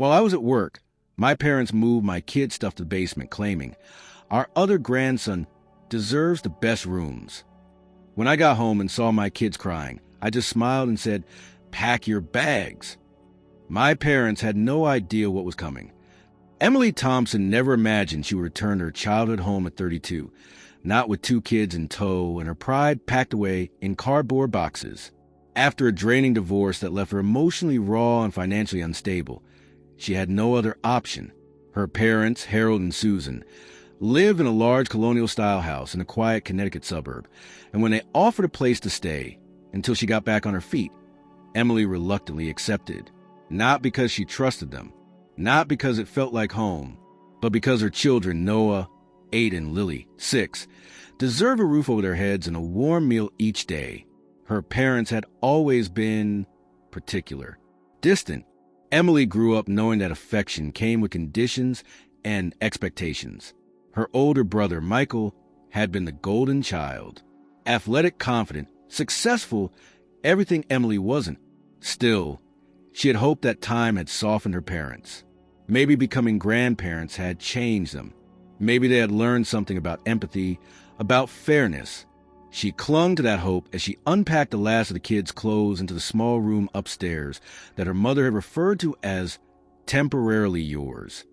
While I was at work, my parents moved my kid stuff to the basement, claiming, "Our other grandson deserves the best rooms." When I got home and saw my kids crying, I just smiled and said, "Pack your bags." My parents had no idea what was coming. Emily Thompson never imagined she would return to her childhood home at 32, not with 2 kids in tow and her pride packed away in cardboard boxes. After a draining divorce that left her emotionally raw and financially unstable, she had no other option. Her parents, Harold and Susan, lived in a large colonial-style house in a quiet Connecticut suburb, and when they offered a place to stay until she got back on her feet, Emily reluctantly accepted. Not because she trusted them, not because it felt like home, but because her children, Noah, 8, and Lily, 6, deserve a roof over their heads and a warm meal each day. Her parents had always been particular, distant. Emily grew up knowing that affection came with conditions and expectations. Her older brother, Michael, had been the golden child. Athletic, confident, successful, everything Emily wasn't. Still, she had hoped that time had softened her parents. Maybe becoming grandparents had changed them. Maybe they had learned something about empathy, about fairness. She clung to that hope as she unpacked the last of the kids' clothes into the small room upstairs that her mother had referred to as temporarily yours.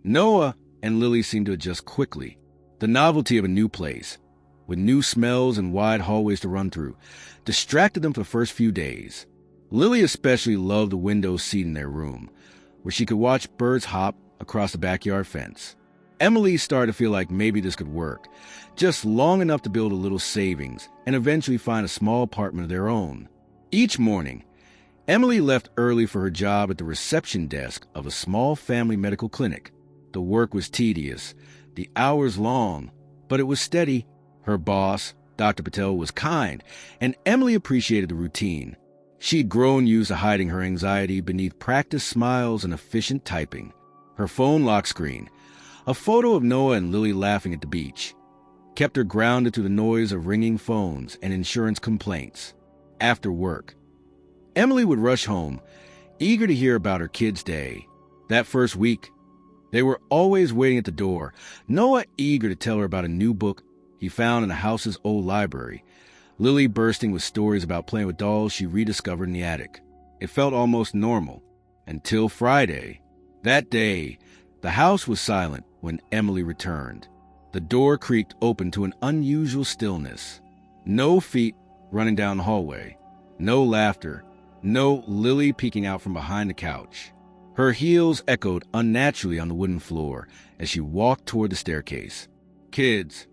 Noah and Lily seemed to adjust quickly. The novelty of a new place, with new smells and wide hallways to run through, distracted them for the first few days. Lily especially loved the window seat in their room, where she could watch birds hop across the backyard fence. Emily started to feel like maybe this could work, just long enough to build a little savings and eventually find a small apartment of their own. Each morning, Emily left early for her job at the reception desk of a small family medical clinic. The work was tedious, the hours long, but it was steady. Her boss, Dr. Patel, was kind, and Emily appreciated the routine. She'd grown used to hiding her anxiety beneath practiced smiles and efficient typing. Her phone lock screen, a photo of Noah and Lily laughing at the beach, kept her grounded to the noise of ringing phones and insurance complaints. After work, Emily would rush home, eager to hear about her kids' day. That first week, they were always waiting at the door, Noah eager to tell her about a new book he found in the house's old library, Lily bursting with stories about playing with dolls she rediscovered in the attic. It felt almost normal, until Friday. That day, the house was silent when Emily returned. The door creaked open to an unusual stillness. No feet running down the hallway. No laughter. No Lily peeking out from behind the couch. Her heels echoed unnaturally on the wooden floor as she walked toward the staircase. "Kids,"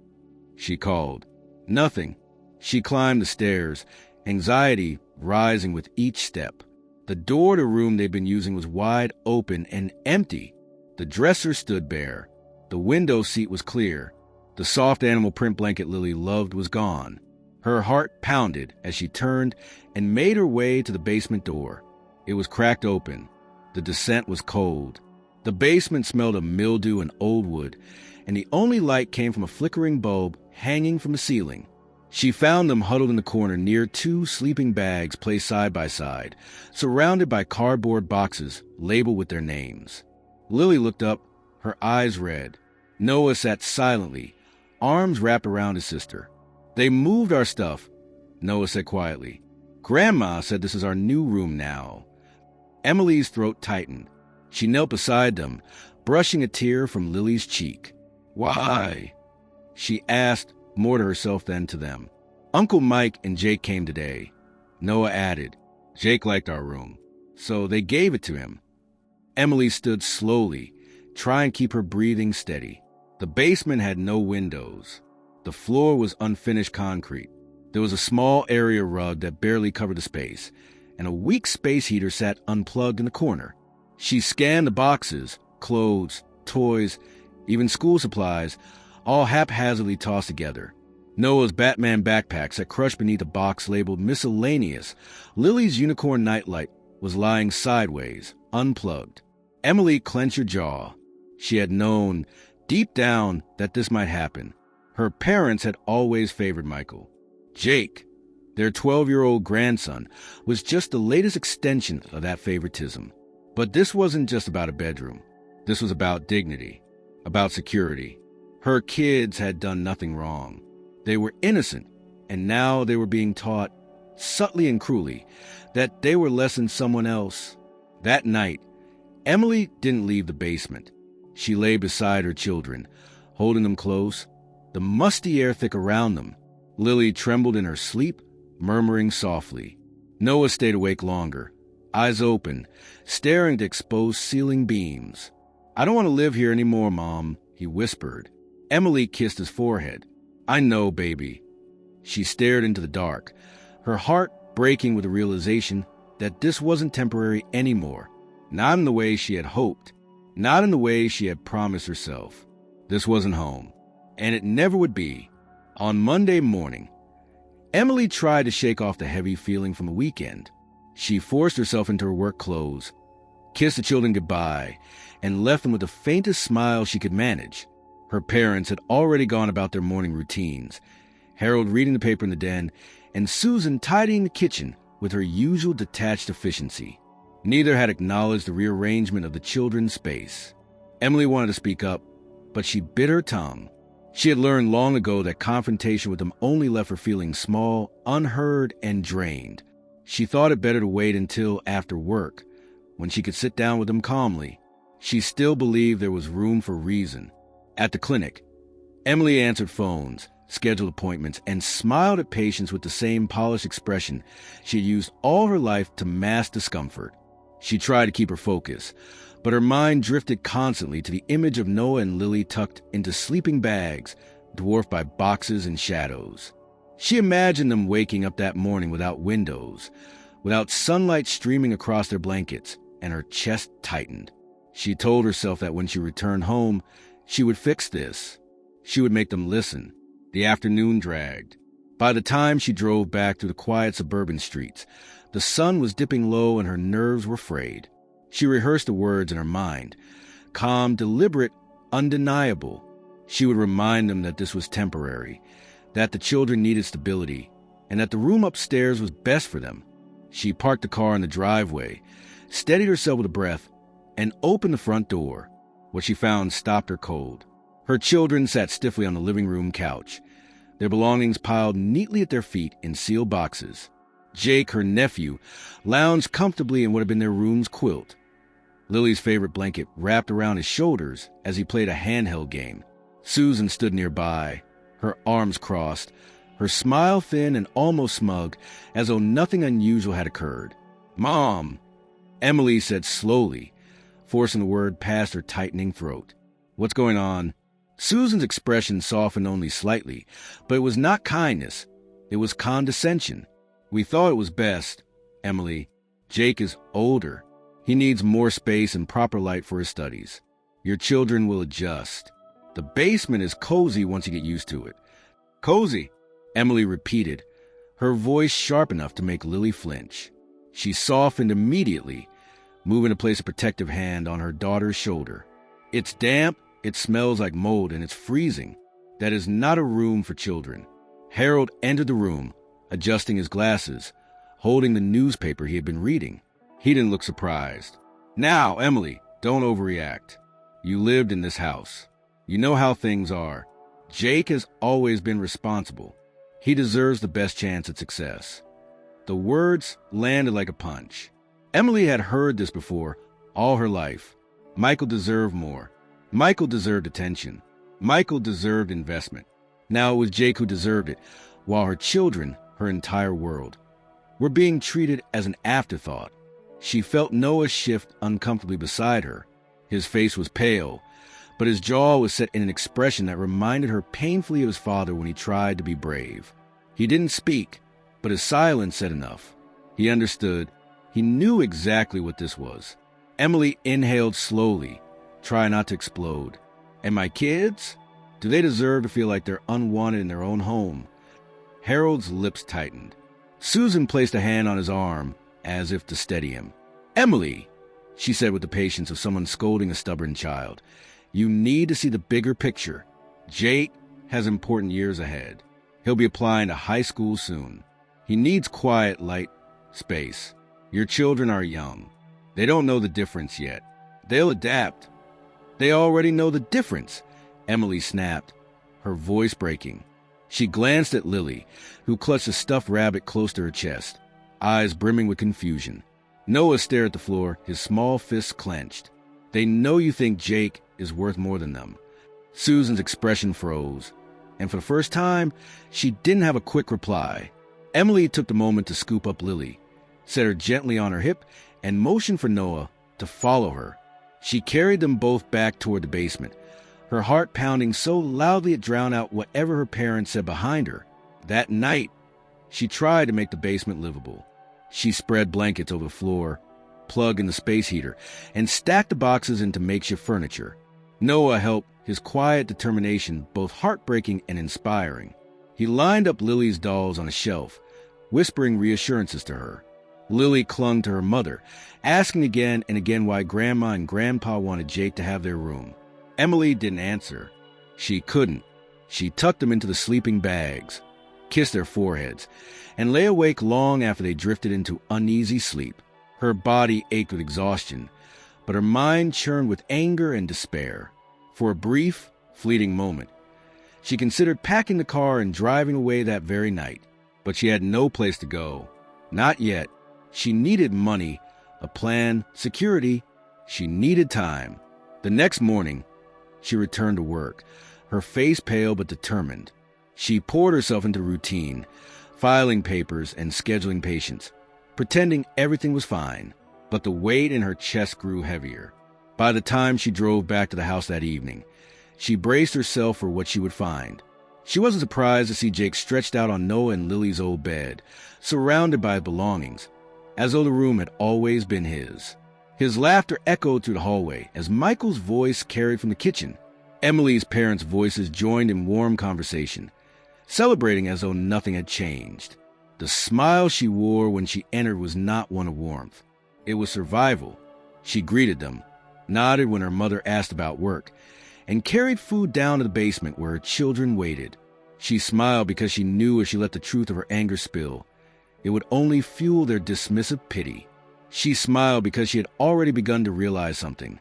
she called. Nothing. She climbed the stairs, anxiety rising with each step. The door to the room they'd been using was wide open and empty. The dresser stood bare. The window seat was clear. The soft animal print blanket Lily loved was gone. Her heart pounded as she turned and made her way to the basement door. It was cracked open. The descent was cold. The basement smelled of mildew and old wood, and the only light came from a flickering bulb hanging from the ceiling. She found them huddled in the corner near 2 sleeping bags placed side by side, surrounded by cardboard boxes labeled with their names. Lily looked up, her eyes red. Noah sat silently, arms wrapped around his sister. "They moved our stuff," Noah said quietly. "Grandma said this is our new room now." Emily's throat tightened. She knelt beside them, brushing a tear from Lily's cheek. "Why?" she asked, more to herself than to them. "Uncle Mike and Jake came today," Noah added. "Jake liked our room, so they gave it to him." Emily stood slowly, trying to keep her breathing steady. The basement had no windows. The floor was unfinished concrete. There was a small area rug that barely covered the space, and a weak space heater sat unplugged in the corner. She scanned the boxes, clothes, toys, even school supplies, all haphazardly tossed together. Noah's Batman backpack sat crushed beneath a box labeled miscellaneous. Lily's unicorn nightlight was lying sideways, unplugged. Emily clenched her jaw. She had known, deep down, that this might happen. Her parents had always favored Michael. Jake, their 12-year-old grandson, was just the latest extension of that favoritism. But this wasn't just about a bedroom. This was about dignity, about security. Her kids had done nothing wrong. They were innocent, and now they were being taught, subtly and cruelly, that they were less than someone else. That night, Emily didn't leave the basement. She lay beside her children, holding them close, the musty air thick around them. Lily trembled in her sleep, murmuring softly. Noah stayed awake longer, eyes open, staring at exposed ceiling beams. "I don't want to live here anymore, Mom," he whispered. Emily kissed his forehead. "I know, baby." She stared into the dark, her heart breaking with the realization that this wasn't temporary anymore. Not in the way she had hoped, not in the way she had promised herself. This wasn't home, and it never would be. On Monday morning, Emily tried to shake off the heavy feeling from the weekend. She forced herself into her work clothes, kissed the children goodbye, and left them with the faintest smile she could manage. Her parents had already gone about their morning routines, Harold reading the paper in the den, and Susan tidying the kitchen with her usual detached efficiency. Neither had acknowledged the rearrangement of the children's space. Emily wanted to speak up, but she bit her tongue. She had learned long ago that confrontation with them only left her feeling small, unheard, and drained. She thought it better to wait until after work, when she could sit down with them calmly. She still believed there was room for reason. At the clinic, Emily answered phones, scheduled appointments, and smiled at patients with the same polished expression she had used all her life to mask discomfort. She tried to keep her focus, but her mind drifted constantly to the image of Noah and Lily tucked into sleeping bags, dwarfed by boxes and shadows. She imagined them waking up that morning without windows, without sunlight streaming across their blankets, and her chest tightened. She told herself that when she returned home, she would fix this. She would make them listen. The afternoon dragged. By the time she drove back through the quiet suburban streets, the sun was dipping low and her nerves were frayed. She rehearsed the words in her mind, calm, deliberate, undeniable. She would remind them that this was temporary, that the children needed stability, and that the room upstairs was best for them. She parked the car in the driveway, steadied herself with a breath, and opened the front door. What she found stopped her cold. Her children sat stiffly on the living room couch, their belongings piled neatly at their feet in sealed boxes. Jake, her nephew, lounged comfortably in what had been their room's quilt, Lily's favorite blanket wrapped around his shoulders as he played a handheld game. Susan stood nearby, her arms crossed, her smile thin and almost smug, as though nothing unusual had occurred. "Mom," Emily said slowly, forcing the word past her tightening throat. "What's going on?" Susan's expression softened only slightly, but it was not kindness. It was condescension. "We thought it was best, Emily. Jake is older. He needs more space and proper light for his studies. Your children will adjust. The basement is cozy once you get used to it." "Cozy," Emily repeated, her voice sharp enough to make Lily flinch. She softened immediately, moving to place a protective hand on her daughter's shoulder. "It's damp, it smells like mold, and it's freezing. That is not a room for children." Harold entered the room, adjusting his glasses, holding the newspaper he had been reading. He didn't look surprised. "Now, Emily, don't overreact. You lived in this house. You know how things are. Jake has always been responsible. He deserves the best chance at success." The words landed like a punch. Emily had heard this before all her life. Michael deserved more. Michael deserved attention. Michael deserved investment. Now it was Jake who deserved it, while her children, her entire world, were being treated as an afterthought. She felt Noah shift uncomfortably beside her. His face was pale, but his jaw was set in an expression that reminded her painfully of his father when he tried to be brave. He didn't speak, but his silence said enough. He understood. He knew exactly what this was. Emily inhaled slowly, trying not to explode. "And my kids? Do they deserve to feel like they're unwanted in their own home?" Harold's lips tightened. Susan placed a hand on his arm, as if to steady him. "Emily," she said with the patience of someone scolding a stubborn child, "you need to see the bigger picture. Jake has important years ahead. He'll be applying to high school soon. He needs quiet, light, space. Your children are young. They don't know the difference yet. They'll adapt. They already know the difference, Emily snapped, her voice breaking. She glanced at Lily, who clutched a stuffed rabbit close to her chest, eyes brimming with confusion. Noah stared at the floor, his small fists clenched. They know you think Jake is worth more than them. Susan's expression froze, and for the first time, she didn't have a quick reply. Emily took the moment to scoop up Lily, set her gently on her hip, and motioned for Noah to follow her. She carried them both back toward the basement, her heart pounding so loudly it drowned out whatever her parents said behind her. That night, she tried to make the basement livable. She spread blankets over the floor, plugged in the space heater, and stacked the boxes into makeshift furniture. Noah helped, his quiet determination both heartbreaking and inspiring. He lined up Lily's dolls on a shelf, whispering reassurances to her. Lily clung to her mother, asking again and again why Grandma and Grandpa wanted Jake to have their room. Emily didn't answer. She couldn't. She tucked them into the sleeping bags, kissed their foreheads, and lay awake long after they drifted into uneasy sleep. Her body ached with exhaustion, but her mind churned with anger and despair. For a brief, fleeting moment, she considered packing the car and driving away that very night. But she had no place to go. Not yet. She needed money, a plan, security. She needed time. The next morning, she returned to work, her face pale but determined. She poured herself into routine, filing papers and scheduling patients, pretending everything was fine. But the weight in her chest grew heavier. By the time she drove back to the house that evening, she braced herself for what she would find. She wasn't surprised to see Jake stretched out on Noah and Lily's old bed, surrounded by belongings, as though the room had always been his. His laughter echoed through the hallway as Michael's voice carried from the kitchen. Emily's parents' voices joined in warm conversation, celebrating as though nothing had changed. The smile she wore when she entered was not one of warmth. It was survival. She greeted them, nodded when her mother asked about work, and carried food down to the basement where her children waited. She smiled because she knew if she let the truth of her anger spill, it would only fuel their dismissive pity. She smiled because she had already begun to realize something.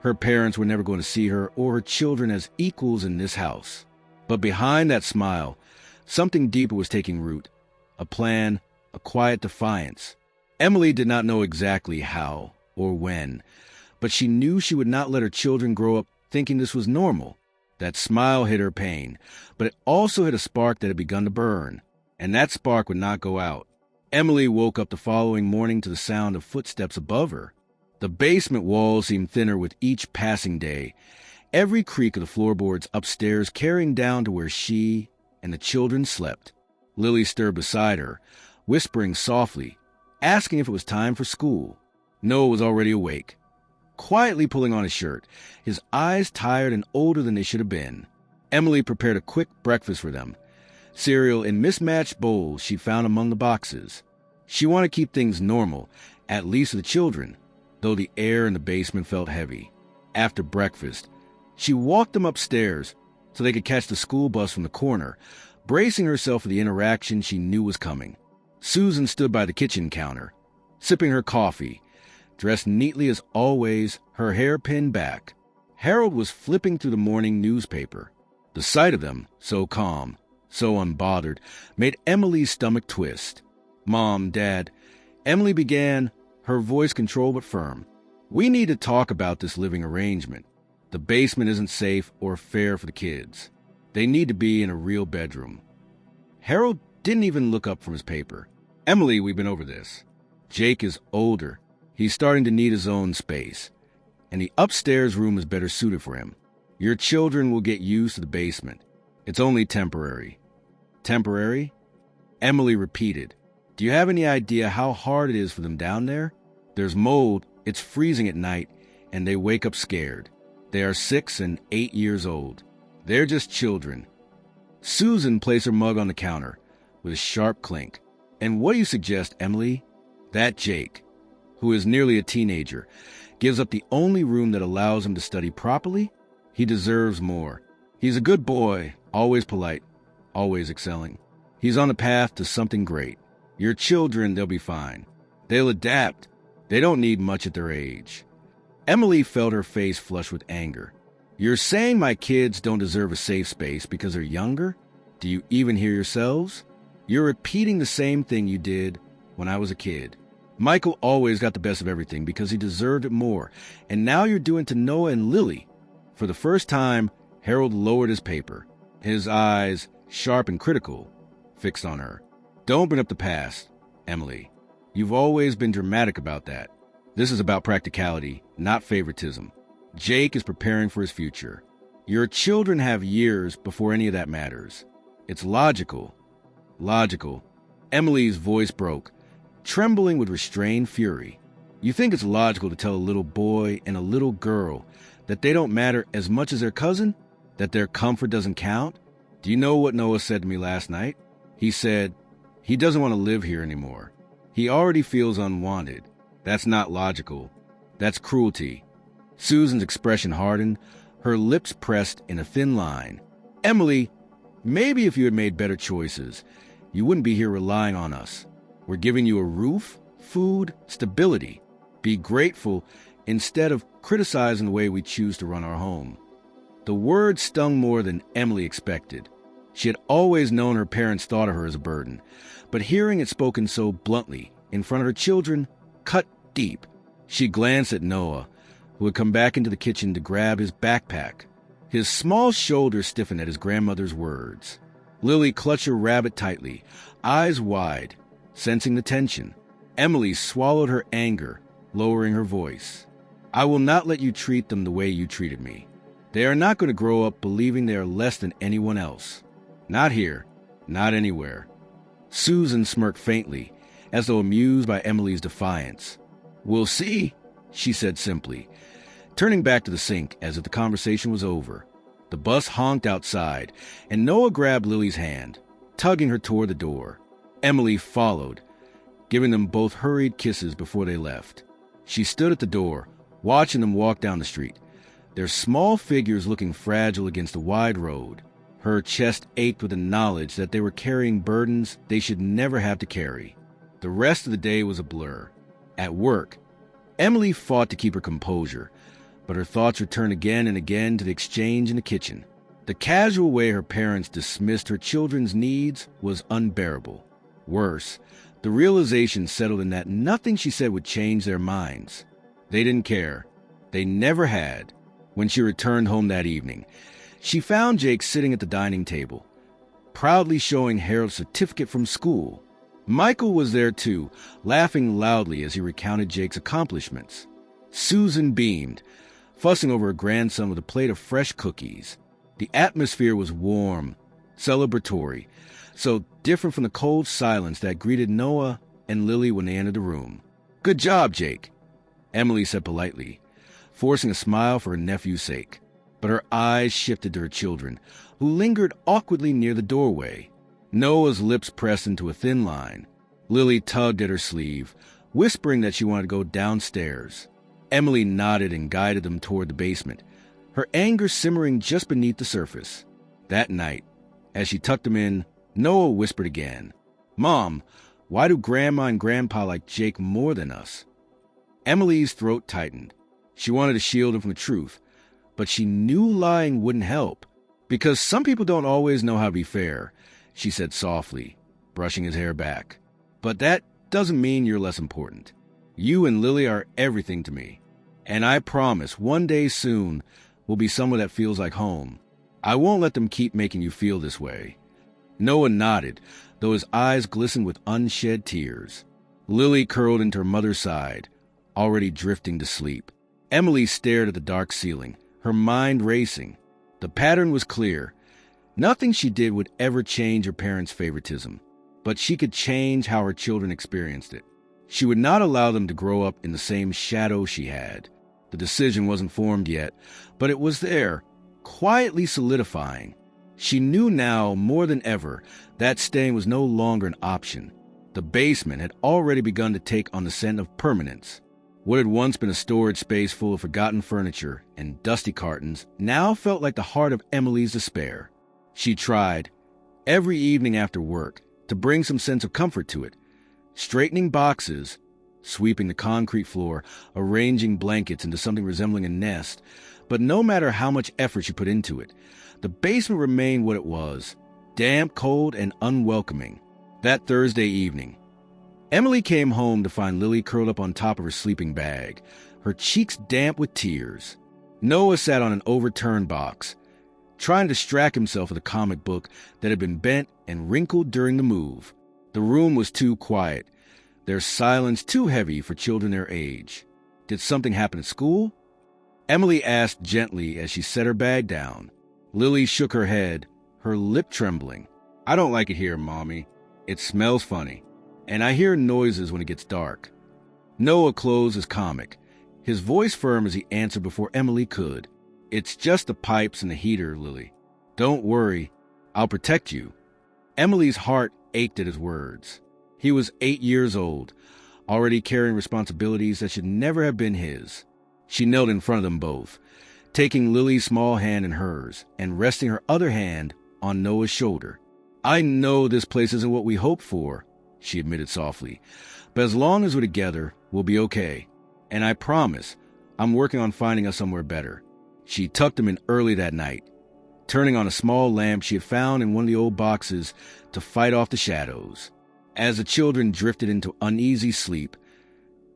Her parents were never going to see her or her children as equals in this house. But behind that smile, something deeper was taking root. A plan, a quiet defiance. Emily did not know exactly how or when, but she knew she would not let her children grow up thinking this was normal. That smile hid her pain, but it also hit a spark that had begun to burn, and that spark would not go out. Emily woke up the following morning to the sound of footsteps above her. The basement walls seemed thinner with each passing day, every creak of the floorboards upstairs carrying down to where she and the children slept. Lily stirred beside her, whispering softly, asking if it was time for school. Noah was already awake, quietly pulling on his shirt, his eyes tired and older than they should have been. Emily prepared a quick breakfast for them, cereal in mismatched bowls she found among the boxes. She wanted to keep things normal, at least for the children, though the air in the basement felt heavy. After breakfast, she walked them upstairs so they could catch the school bus from the corner, bracing herself for the interaction she knew was coming. Susan stood by the kitchen counter, sipping her coffee, dressed neatly as always, her hair pinned back. Harold was flipping through the morning newspaper. The sight of them, so calm, so unbothered, made Emily's stomach twist. "Mom, Dad," Emily began, her voice controlled but firm. "We need to talk about this living arrangement. The basement isn't safe or fair for the kids. They need to be in a real bedroom." Harold didn't even look up from his paper. "Emily, we've been over this. Jake is older. He's starting to need his own space, and the upstairs room is better suited for him. Your children will get used to the basement. It's only temporary." "Temporary?" Emily repeated. "Do you have any idea how hard it is for them down there? There's mold, it's freezing at night, and they wake up scared. They are 6 and 8 years old. They're just children." Susan placed her mug on the counter with a sharp clink. "And what do you suggest, Emily? That Jake, who is nearly a teenager, gives up the only room that allows him to study properly? He deserves more. He's a good boy, always polite, always excelling. He's on the path to something great. Your children, they'll be fine. They'll adapt. They don't need much at their age. Emily felt her face flush with anger. You're saying my kids don't deserve a safe space because they're younger? Do you even hear yourselves? You're repeating the same thing you did when I was a kid. Michael always got the best of everything because he deserved it more, and now you're doing to Noah and Lily. For the first time, Harold lowered his paper, his eyes, sharp and critical, fixed on her. Don't bring up the past, Emily. You've always been dramatic about that. This is about practicality, not favoritism. Jake is preparing for his future. Your children have years before any of that matters. It's logical. Logical. Emily's voice broke, trembling with restrained fury. You think it's logical to tell a little boy and a little girl that they don't matter as much as their cousin? That their comfort doesn't count? Do you know what Noah said to me last night? He said he doesn't want to live here anymore. He already feels unwanted. That's not logical. That's cruelty. Susan's expression hardened, her lips pressed in a thin line. Emily, maybe if you had made better choices, you wouldn't be here relying on us. We're giving you a roof, food, stability. Be grateful instead of criticizing the way we choose to run our home. The words stung more than Emily expected. She had always known her parents thought of her as a burden, but hearing it spoken so bluntly in front of her children cut deep. She glanced at Noah, who had come back into the kitchen to grab his backpack. His small shoulders stiffened at his grandmother's words. Lily clutched her rabbit tightly, eyes wide, sensing the tension. Emily swallowed her anger, lowering her voice. I will not let you treat them the way you treated me. They are not going to grow up believing they are less than anyone else. Not here, not anywhere. Susan smirked faintly, as though amused by Emily's defiance. We'll see, she said simply, turning back to the sink as if the conversation was over. The bus honked outside, and Noah grabbed Lily's hand, tugging her toward the door. Emily followed, giving them both hurried kisses before they left. She stood at the door, watching them walk down the street, their small figures looking fragile against the wide road. Her chest ached with the knowledge that they were carrying burdens they should never have to carry. The rest of the day was a blur. At work, Emily fought to keep her composure, but her thoughts returned again and again to the exchange in the kitchen. The casual way her parents dismissed her children's needs was unbearable. Worse, the realization settled in that nothing she said would change their minds. They didn't care. They never had. When she returned home that evening, she found Jake sitting at the dining table, proudly showing Harold's certificate from school. Michael was there too, laughing loudly as he recounted Jake's accomplishments. Susan beamed, fussing over her grandson with a plate of fresh cookies. The atmosphere was warm, celebratory, so different from the cold silence that greeted Noah and Lily when they entered the room. Good job, Jake, Emily said politely, forcing a smile for her nephew's sake. But her eyes shifted to her children, who lingered awkwardly near the doorway. Noah's lips pressed into a thin line. Lily tugged at her sleeve, whispering that she wanted to go downstairs. Emily nodded and guided them toward the basement, her anger simmering just beneath the surface. That night, as she tucked them in, Noah whispered again, Mom, why do Grandma and Grandpa like Jake more than us? Emily's throat tightened. She wanted to shield him from the truth, but she knew lying wouldn't help. Because some people don't always know how to be fair, she said softly, brushing his hair back. But that doesn't mean you're less important. You and Lily are everything to me. And I promise one day soon will be somewhere that feels like home. I won't let them keep making you feel this way. Noah nodded, though his eyes glistened with unshed tears. Lily curled into her mother's side, already drifting to sleep. Emily stared at the dark ceiling, her mind racing. The pattern was clear. Nothing she did would ever change her parents' favoritism, but she could change how her children experienced it. She would not allow them to grow up in the same shadow she had. The decision wasn't formed yet, but it was there, quietly solidifying. She knew now more than ever that staying was no longer an option. The basement had already begun to take on the scent of permanence. What had once been a storage space full of forgotten furniture and dusty cartons now felt like the heart of Emily's despair. She tried, every evening after work, to bring some sense of comfort to it, straightening boxes, sweeping the concrete floor, arranging blankets into something resembling a nest. But no matter how much effort she put into it, the basement remained what it was, damp, cold, and unwelcoming. That Thursday evening, Emily came home to find Lily curled up on top of her sleeping bag, her cheeks damp with tears. Noah sat on an overturned box, trying to distract himself with a comic book that had been bent and wrinkled during the move. The room was too quiet, their silence too heavy for children their age. Did something happen at school? Emily asked gently as she set her bag down. Lily shook her head, her lip trembling. "I don't like it here, Mommy. It smells funny, and I hear noises when it gets dark." Noah closed his comic, his voice firm as he answered before Emily could. "It's just the pipes and the heater, Lily. Don't worry, I'll protect you." Emily's heart ached at his words. He was 8 years old, already carrying responsibilities that should never have been his. She knelt in front of them both, taking Lily's small hand in hers and resting her other hand on Noah's shoulder. "I know this place isn't what we hoped for," she admitted softly, "but as long as we're together, we'll be okay. And I promise, I'm working on finding us somewhere better." She tucked him in early that night, turning on a small lamp she had found in one of the old boxes to fight off the shadows. As the children drifted into uneasy sleep,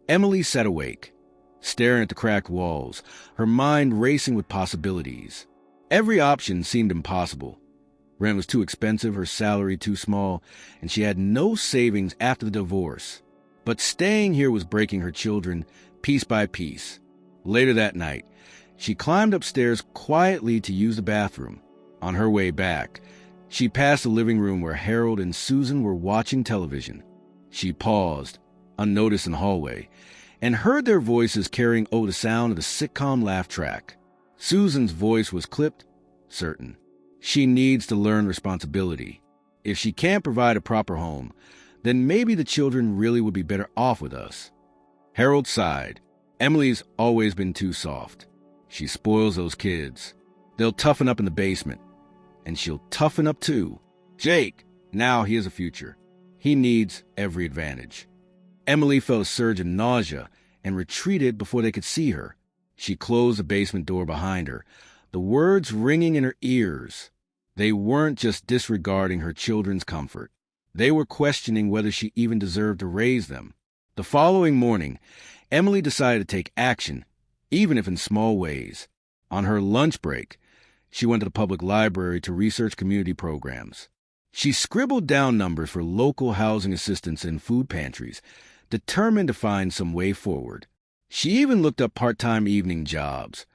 Emily sat awake, staring at the cracked walls, her mind racing with possibilities. Every option seemed impossible. Rent was too expensive, her salary too small, and she had no savings after the divorce. But staying here was breaking her children piece by piece. Later that night, she climbed upstairs quietly to use the bathroom. On her way back, she passed the living room where Harold and Susan were watching television. She paused, unnoticed in the hallway, and heard their voices carrying over the sound of the sitcom laugh track. Susan's voice was clipped, certain. She needs to learn responsibility. If she can't provide a proper home, then maybe the children really would be better off with us. Harold sighed. Emily's always been too soft. She spoils those kids. They'll toughen up in the basement. And she'll toughen up too. Jake, now he has a future. He needs every advantage. Emily felt a surge of nausea and retreated before they could see her. She closed the basement door behind her, the words ringing in her ears. They weren't just disregarding her children's comfort. They were questioning whether she even deserved to raise them. The following morning, Emily decided to take action, even if in small ways. On her lunch break, she went to the public library to research community programs. She scribbled down numbers for local housing assistance and food pantries, determined to find some way forward. She even looked up part-time evening jobs,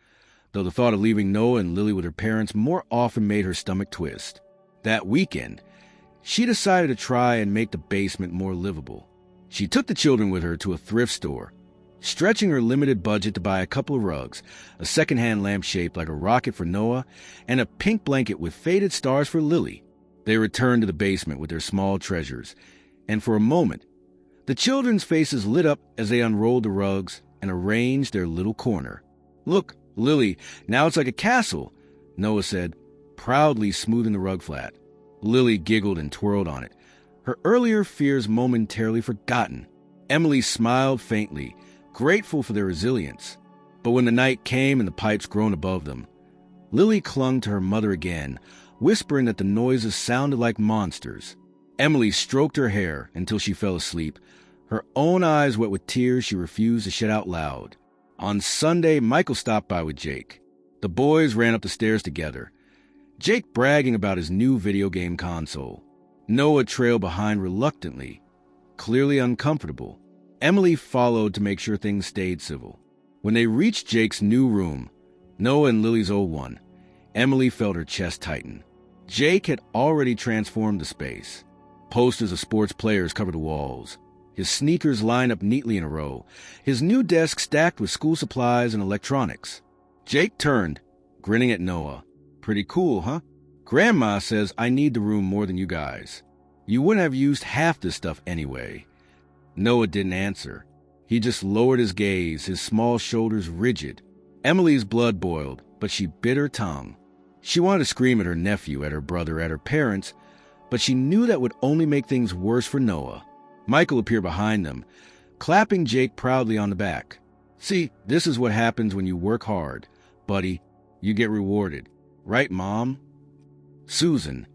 though the thought of leaving Noah and Lily with her parents more often made her stomach twist. That weekend, she decided to try and make the basement more livable. She took the children with her to a thrift store, stretching her limited budget to buy a couple of rugs, a second-hand lamp shaped like a rocket for Noah, and a pink blanket with faded stars for Lily. They returned to the basement with their small treasures, and for a moment, the children's faces lit up as they unrolled the rugs and arranged their little corner. "Look, Lily, now it's like a castle," Noah said, proudly smoothing the rug flat. Lily giggled and twirled on it, her earlier fears momentarily forgotten. Emily smiled faintly, grateful for their resilience. But when the night came and the pipes groaned above them, Lily clung to her mother again, whispering that the noises sounded like monsters. Emily stroked her hair until she fell asleep, her own eyes wet with tears she refused to shed out loud. On Sunday, Michael stopped by with Jake. The boys ran up the stairs together, Jake bragging about his new video game console. Noah trailed behind reluctantly, clearly uncomfortable. Emily followed to make sure things stayed civil. When they reached Jake's new room, Noah and Lily's old one, Emily felt her chest tighten. Jake had already transformed the space. Posters of sports players covered the walls, his sneakers lined up neatly in a row, his new desk stacked with school supplies and electronics. Jake turned, grinning at Noah. "Pretty cool, huh? Grandma says I need the room more than you guys. You wouldn't have used half this stuff anyway." Noah didn't answer. He just lowered his gaze, his small shoulders rigid. Emily's blood boiled, but she bit her tongue. She wanted to scream at her nephew, at her brother, at her parents, but she knew that would only make things worse for Noah. Michael appeared behind them, clapping Jake proudly on the back. "See, this is what happens when you work hard, buddy. You get rewarded. Right, Mom?" Susan,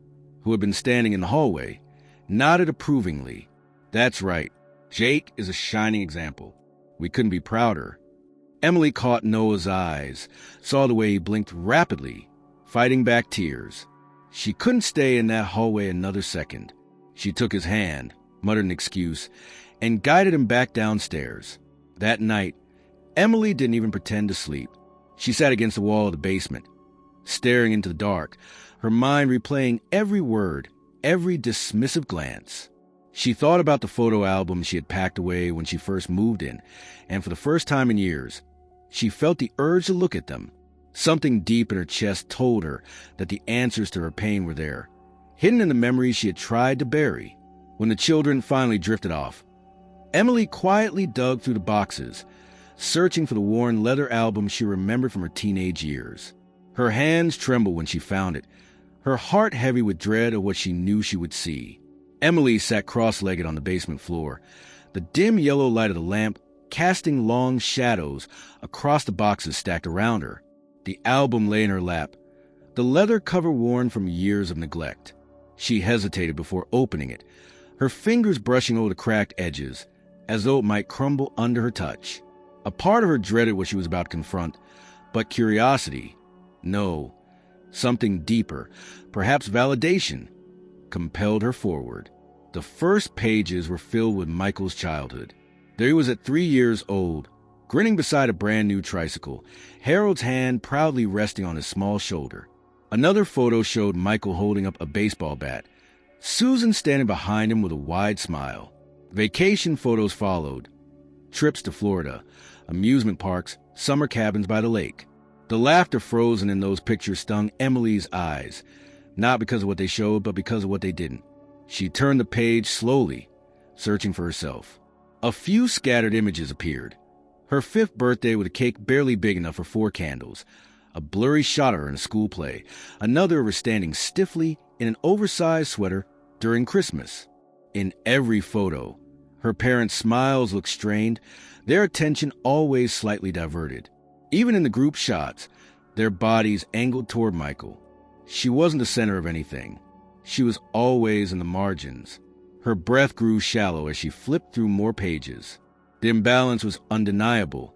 who had been standing in the hallway, nodded approvingly. "That's right. Jake is a shining example. We couldn't be prouder." Emily caught Noah's eyes, saw the way he blinked rapidly, fighting back tears. She couldn't stay in that hallway another second. She took his hand, muttered an excuse, and guided him back downstairs. That night, Emily didn't even pretend to sleep. She sat against the wall of the basement, staring into the dark, her mind replaying every word, every dismissive glance. She thought about the photo albums she had packed away when she first moved in, and for the first time in years, she felt the urge to look at them. Something deep in her chest told her that the answers to her pain were there, hidden in the memories she had tried to bury. When the children finally drifted off, Emily quietly dug through the boxes, searching for the worn leather album she remembered from her teenage years. Her hands trembled when she found it, her heart heavy with dread of what she knew she would see. Emily sat cross-legged on the basement floor, the dim yellow light of the lamp casting long shadows across the boxes stacked around her. The album lay in her lap, the leather cover worn from years of neglect. She hesitated before opening it, her fingers brushing over the cracked edges, as though it might crumble under her touch. A part of her dreaded what she was about to confront, but curiosity, no, something deeper, perhaps validation, compelled her forward. The first pages were filled with Michael's childhood. There he was at 3 years old, grinning beside a brand-new tricycle, Harold's hand proudly resting on his small shoulder. Another photo showed Michael holding up a baseball bat, Susan standing behind him with a wide smile. Vacation photos followed. Trips to Florida, amusement parks, summer cabins by the lake. The laughter frozen in those pictures stung Emily's eyes, not because of what they showed, but because of what they didn't. She turned the page slowly, searching for herself. A few scattered images appeared. Her 5th birthday with a cake barely big enough for 4 candles. A blurry shot of her in a school play. Another of her standing stiffly in an oversized sweater during Christmas. In every photo, her parents' smiles looked strained, their attention always slightly diverted. Even in the group shots, their bodies angled toward Michael. She wasn't the center of anything. She was always in the margins. Her breath grew shallow as she flipped through more pages. The imbalance was undeniable.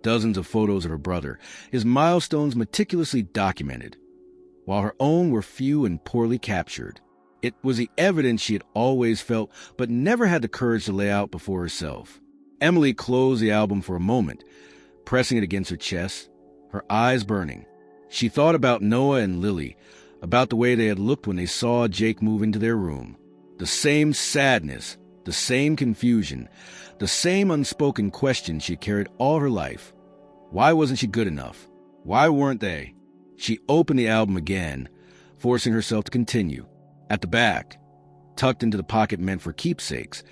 Dozens of photos of her brother, his milestones meticulously documented, while her own were few and poorly captured. It was the evidence she had always felt, but never had the courage to lay out before herself. Emily closed the album for a moment, pressing it against her chest, her eyes burning. She thought about Noah and Lily, about the way they had looked when they saw Jake move into their room. The same sadness, the same confusion, the same unspoken question she carried all her life. Why wasn't she good enough? Why weren't they? She opened the album again, forcing herself to continue. At the back, tucked into the pocket meant for keepsakes,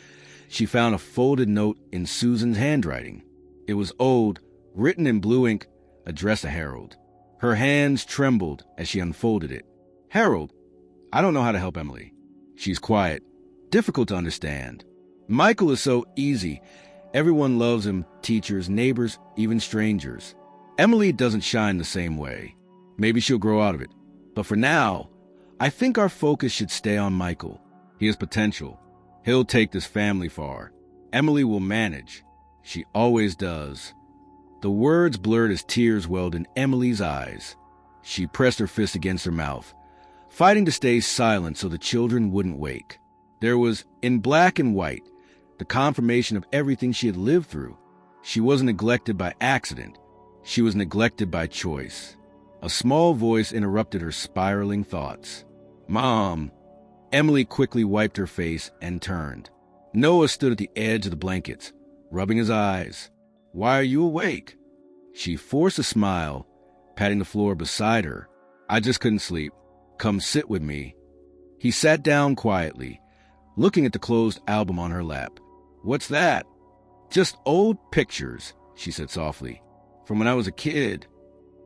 she found a folded note in Susan's handwriting. It was old, written in blue ink, addressed to Harold. Her hands trembled as she unfolded it. "Harold, I don't know how to help Emily. She's quiet, difficult to understand. Michael is so easy. Everyone loves him, teachers, neighbors, even strangers. Emily doesn't shine the same way. Maybe she'll grow out of it. But for now, I think our focus should stay on Michael. He has potential. He'll take this family far. Emily will manage. She always does." The words blurred as tears welled in Emily's eyes. She pressed her fist against her mouth, fighting to stay silent so the children wouldn't wake. There was, in black and white, the confirmation of everything she had lived through. She wasn't neglected by accident. She was neglected by choice. A small voice interrupted her spiraling thoughts. "Mom!" Emily quickly wiped her face and turned. Noah stood at the edge of the blankets, rubbing his eyes. "Why are you awake?" She forced a smile, patting the floor beside her. "I just couldn't sleep. Come sit with me." He sat down quietly, looking at the closed album on her lap. "What's that?" "Just old pictures," she said softly. "From when I was a kid."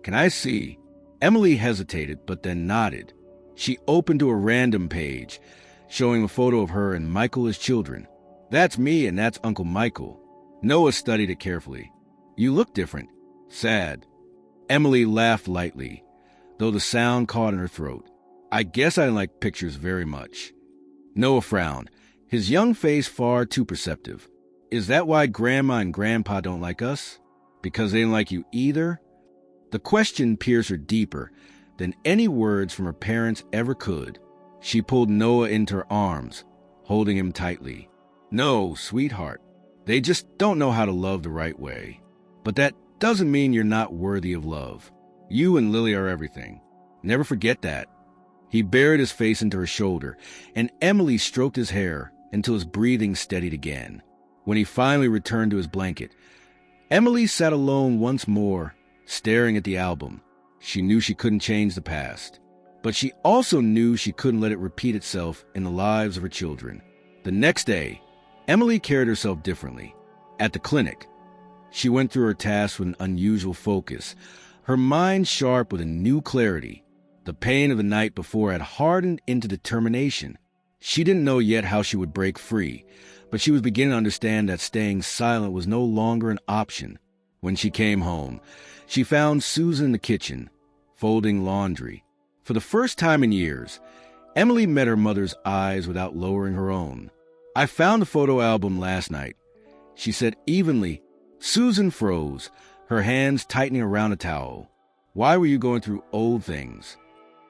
"Can I see?" Emily hesitated, but then nodded. She opened to a random page, showing a photo of her and Michael as children. "That's me and that's Uncle Michael." Noah studied it carefully. You look different. Sad. Emily laughed lightly, though the sound caught in her throat. I guess I didn't like pictures very much. Noah frowned, his young face far too perceptive. Is that why Grandma and Grandpa don't like us? Because they didn't like you either? The question pierced her deeper than any words from her parents ever could. She pulled Noah into her arms, holding him tightly. No, sweetheart. They just don't know how to love the right way. But that doesn't mean you're not worthy of love. You and Lily are everything. Never forget that. He buried his face into her shoulder, and Emily stroked his hair until his breathing steadied again. When he finally returned to his blanket, Emily sat alone once more, staring at the album. She knew she couldn't change the past, but she also knew she couldn't let it repeat itself in the lives of her children. The next day, Emily carried herself differently. At the clinic, she went through her tasks with an unusual focus, her mind sharp with a new clarity. The pain of the night before had hardened into determination. She didn't know yet how she would break free, but she was beginning to understand that staying silent was no longer an option. When she came home, she found Susan in the kitchen, folding laundry. For the first time in years, Emily met her mother's eyes without lowering her own. I found the photo album last night, she said evenly. Susan froze, her hands tightening around a towel. Why were you going through old things?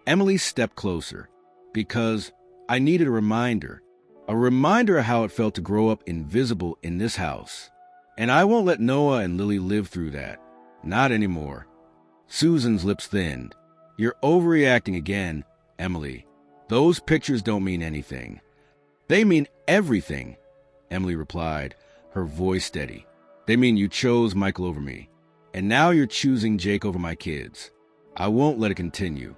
Emily stepped closer. Because I needed a reminder of how it felt to grow up invisible in this house. And I won't let Noah and Lily live through that. Not anymore. Susan's lips thinned. You're overreacting again, Emily. Those pictures don't mean anything. They mean everything, Emily replied, her voice steady. They mean you chose Michael over me, and now you're choosing Jake over my kids. I won't let it continue.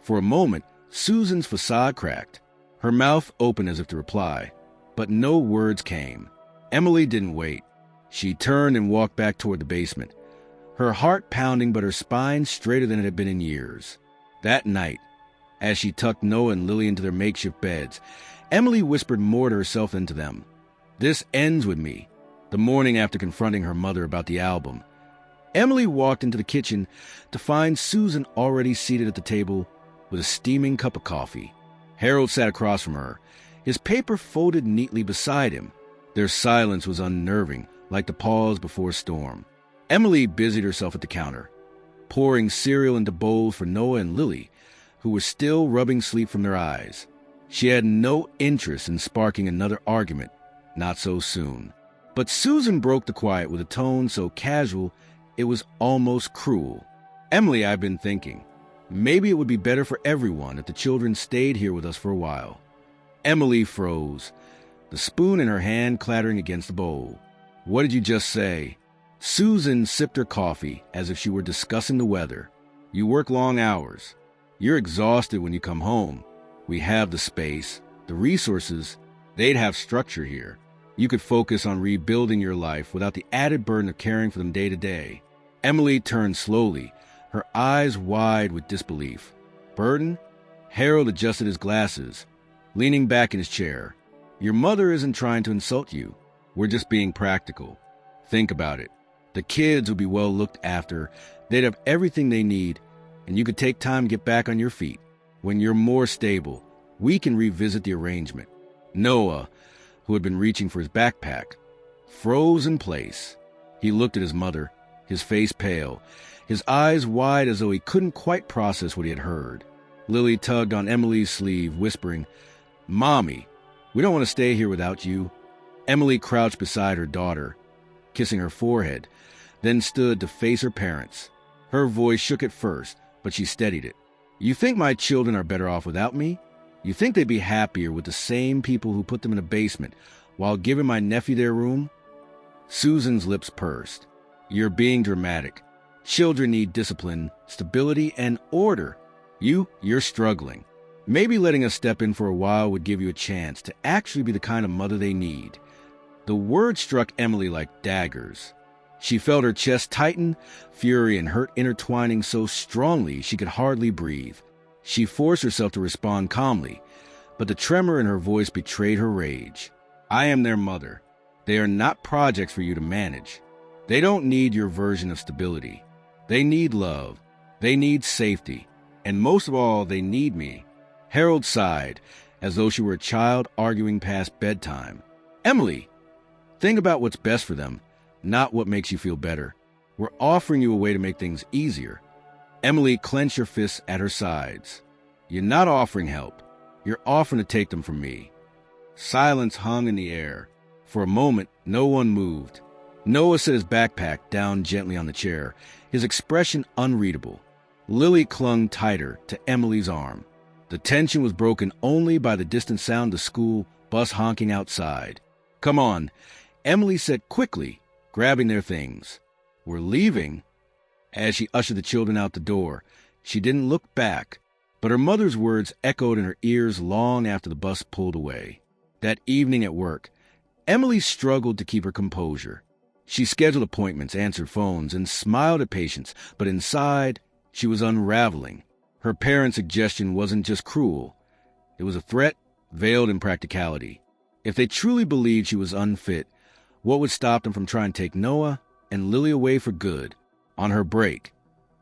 For a moment, Susan's facade cracked, her mouth open as if to reply, but no words came. Emily didn't wait. She turned and walked back toward the basement, her heart pounding but her spine straighter than it had been in years. That night, as she tucked Noah and Lily into their makeshift beds, Emily whispered more to herself than to them. This ends with me. The morning after confronting her mother about the album, Emily walked into the kitchen to find Susan already seated at the table with a steaming cup of coffee. Harold sat across from her, his paper folded neatly beside him. Their silence was unnerving, like the pause before a storm. Emily busied herself at the counter, pouring cereal into bowls for Noah and Lily, who were still rubbing sleep from their eyes. She had no interest in sparking another argument, not so soon. But Susan broke the quiet with a tone so casual it was almost cruel. Emily, I've been thinking, maybe it would be better for everyone if the children stayed here with us for a while. Emily froze, the spoon in her hand clattering against the bowl. What did you just say? Susan sipped her coffee as if she were discussing the weather. You work long hours. You're exhausted when you come home. We have the space, the resources. They'd have structure here. You could focus on rebuilding your life without the added burden of caring for them day to day. Emily turned slowly, her eyes wide with disbelief. Burden? Harold adjusted his glasses, leaning back in his chair. Your mother isn't trying to insult you. We're just being practical. Think about it. The kids would be well looked after. They'd have everything they need, and you could take time to get back on your feet. When you're more stable, we can revisit the arrangement. Noah, who had been reaching for his backpack, froze in place. He looked at his mother, his face pale, his eyes wide as though he couldn't quite process what he had heard. Lily tugged on Emily's sleeve, whispering, Mommy, we don't want to stay here without you. Emily crouched beside her daughter, kissing her forehead, then stood to face her parents. Her voice shook at first, but she steadied it. You think my children are better off without me? You think they'd be happier with the same people who put them in a basement while giving my nephew their room? Susan's lips pursed. You're being dramatic. Children need discipline, stability, and order. You're struggling. Maybe letting us step in for a while would give you a chance to actually be the kind of mother they need. The words struck Emily like daggers. She felt her chest tighten, fury and hurt intertwining so strongly she could hardly breathe. She forced herself to respond calmly, but the tremor in her voice betrayed her rage. I am their mother. They are not projects for you to manage. They don't need your version of stability. They need love. They need safety. And most of all, they need me. Harold sighed, as though she were a child arguing past bedtime. Emily, think about what's best for them, not what makes you feel better. We're offering you a way to make things easier. Emily clenched her fists at her sides. You're not offering help. You're offering to take them from me. Silence hung in the air. For a moment, no one moved. Noah set his backpack down gently on the chair, his expression unreadable. Lily clung tighter to Emily's arm. The tension was broken only by the distant sound of the school bus honking outside. Come on, Emily said quickly, grabbing their things. We're leaving. As she ushered the children out the door, she didn't look back, but her mother's words echoed in her ears long after the bus pulled away. That evening at work, Emily struggled to keep her composure. She scheduled appointments, answered phones, and smiled at patients, but inside, she was unraveling. Her parents' suggestion wasn't just cruel. It was a threat veiled in practicality. If they truly believed she was unfit, what would stop them from trying to take Noah and Lily away for good? On her break,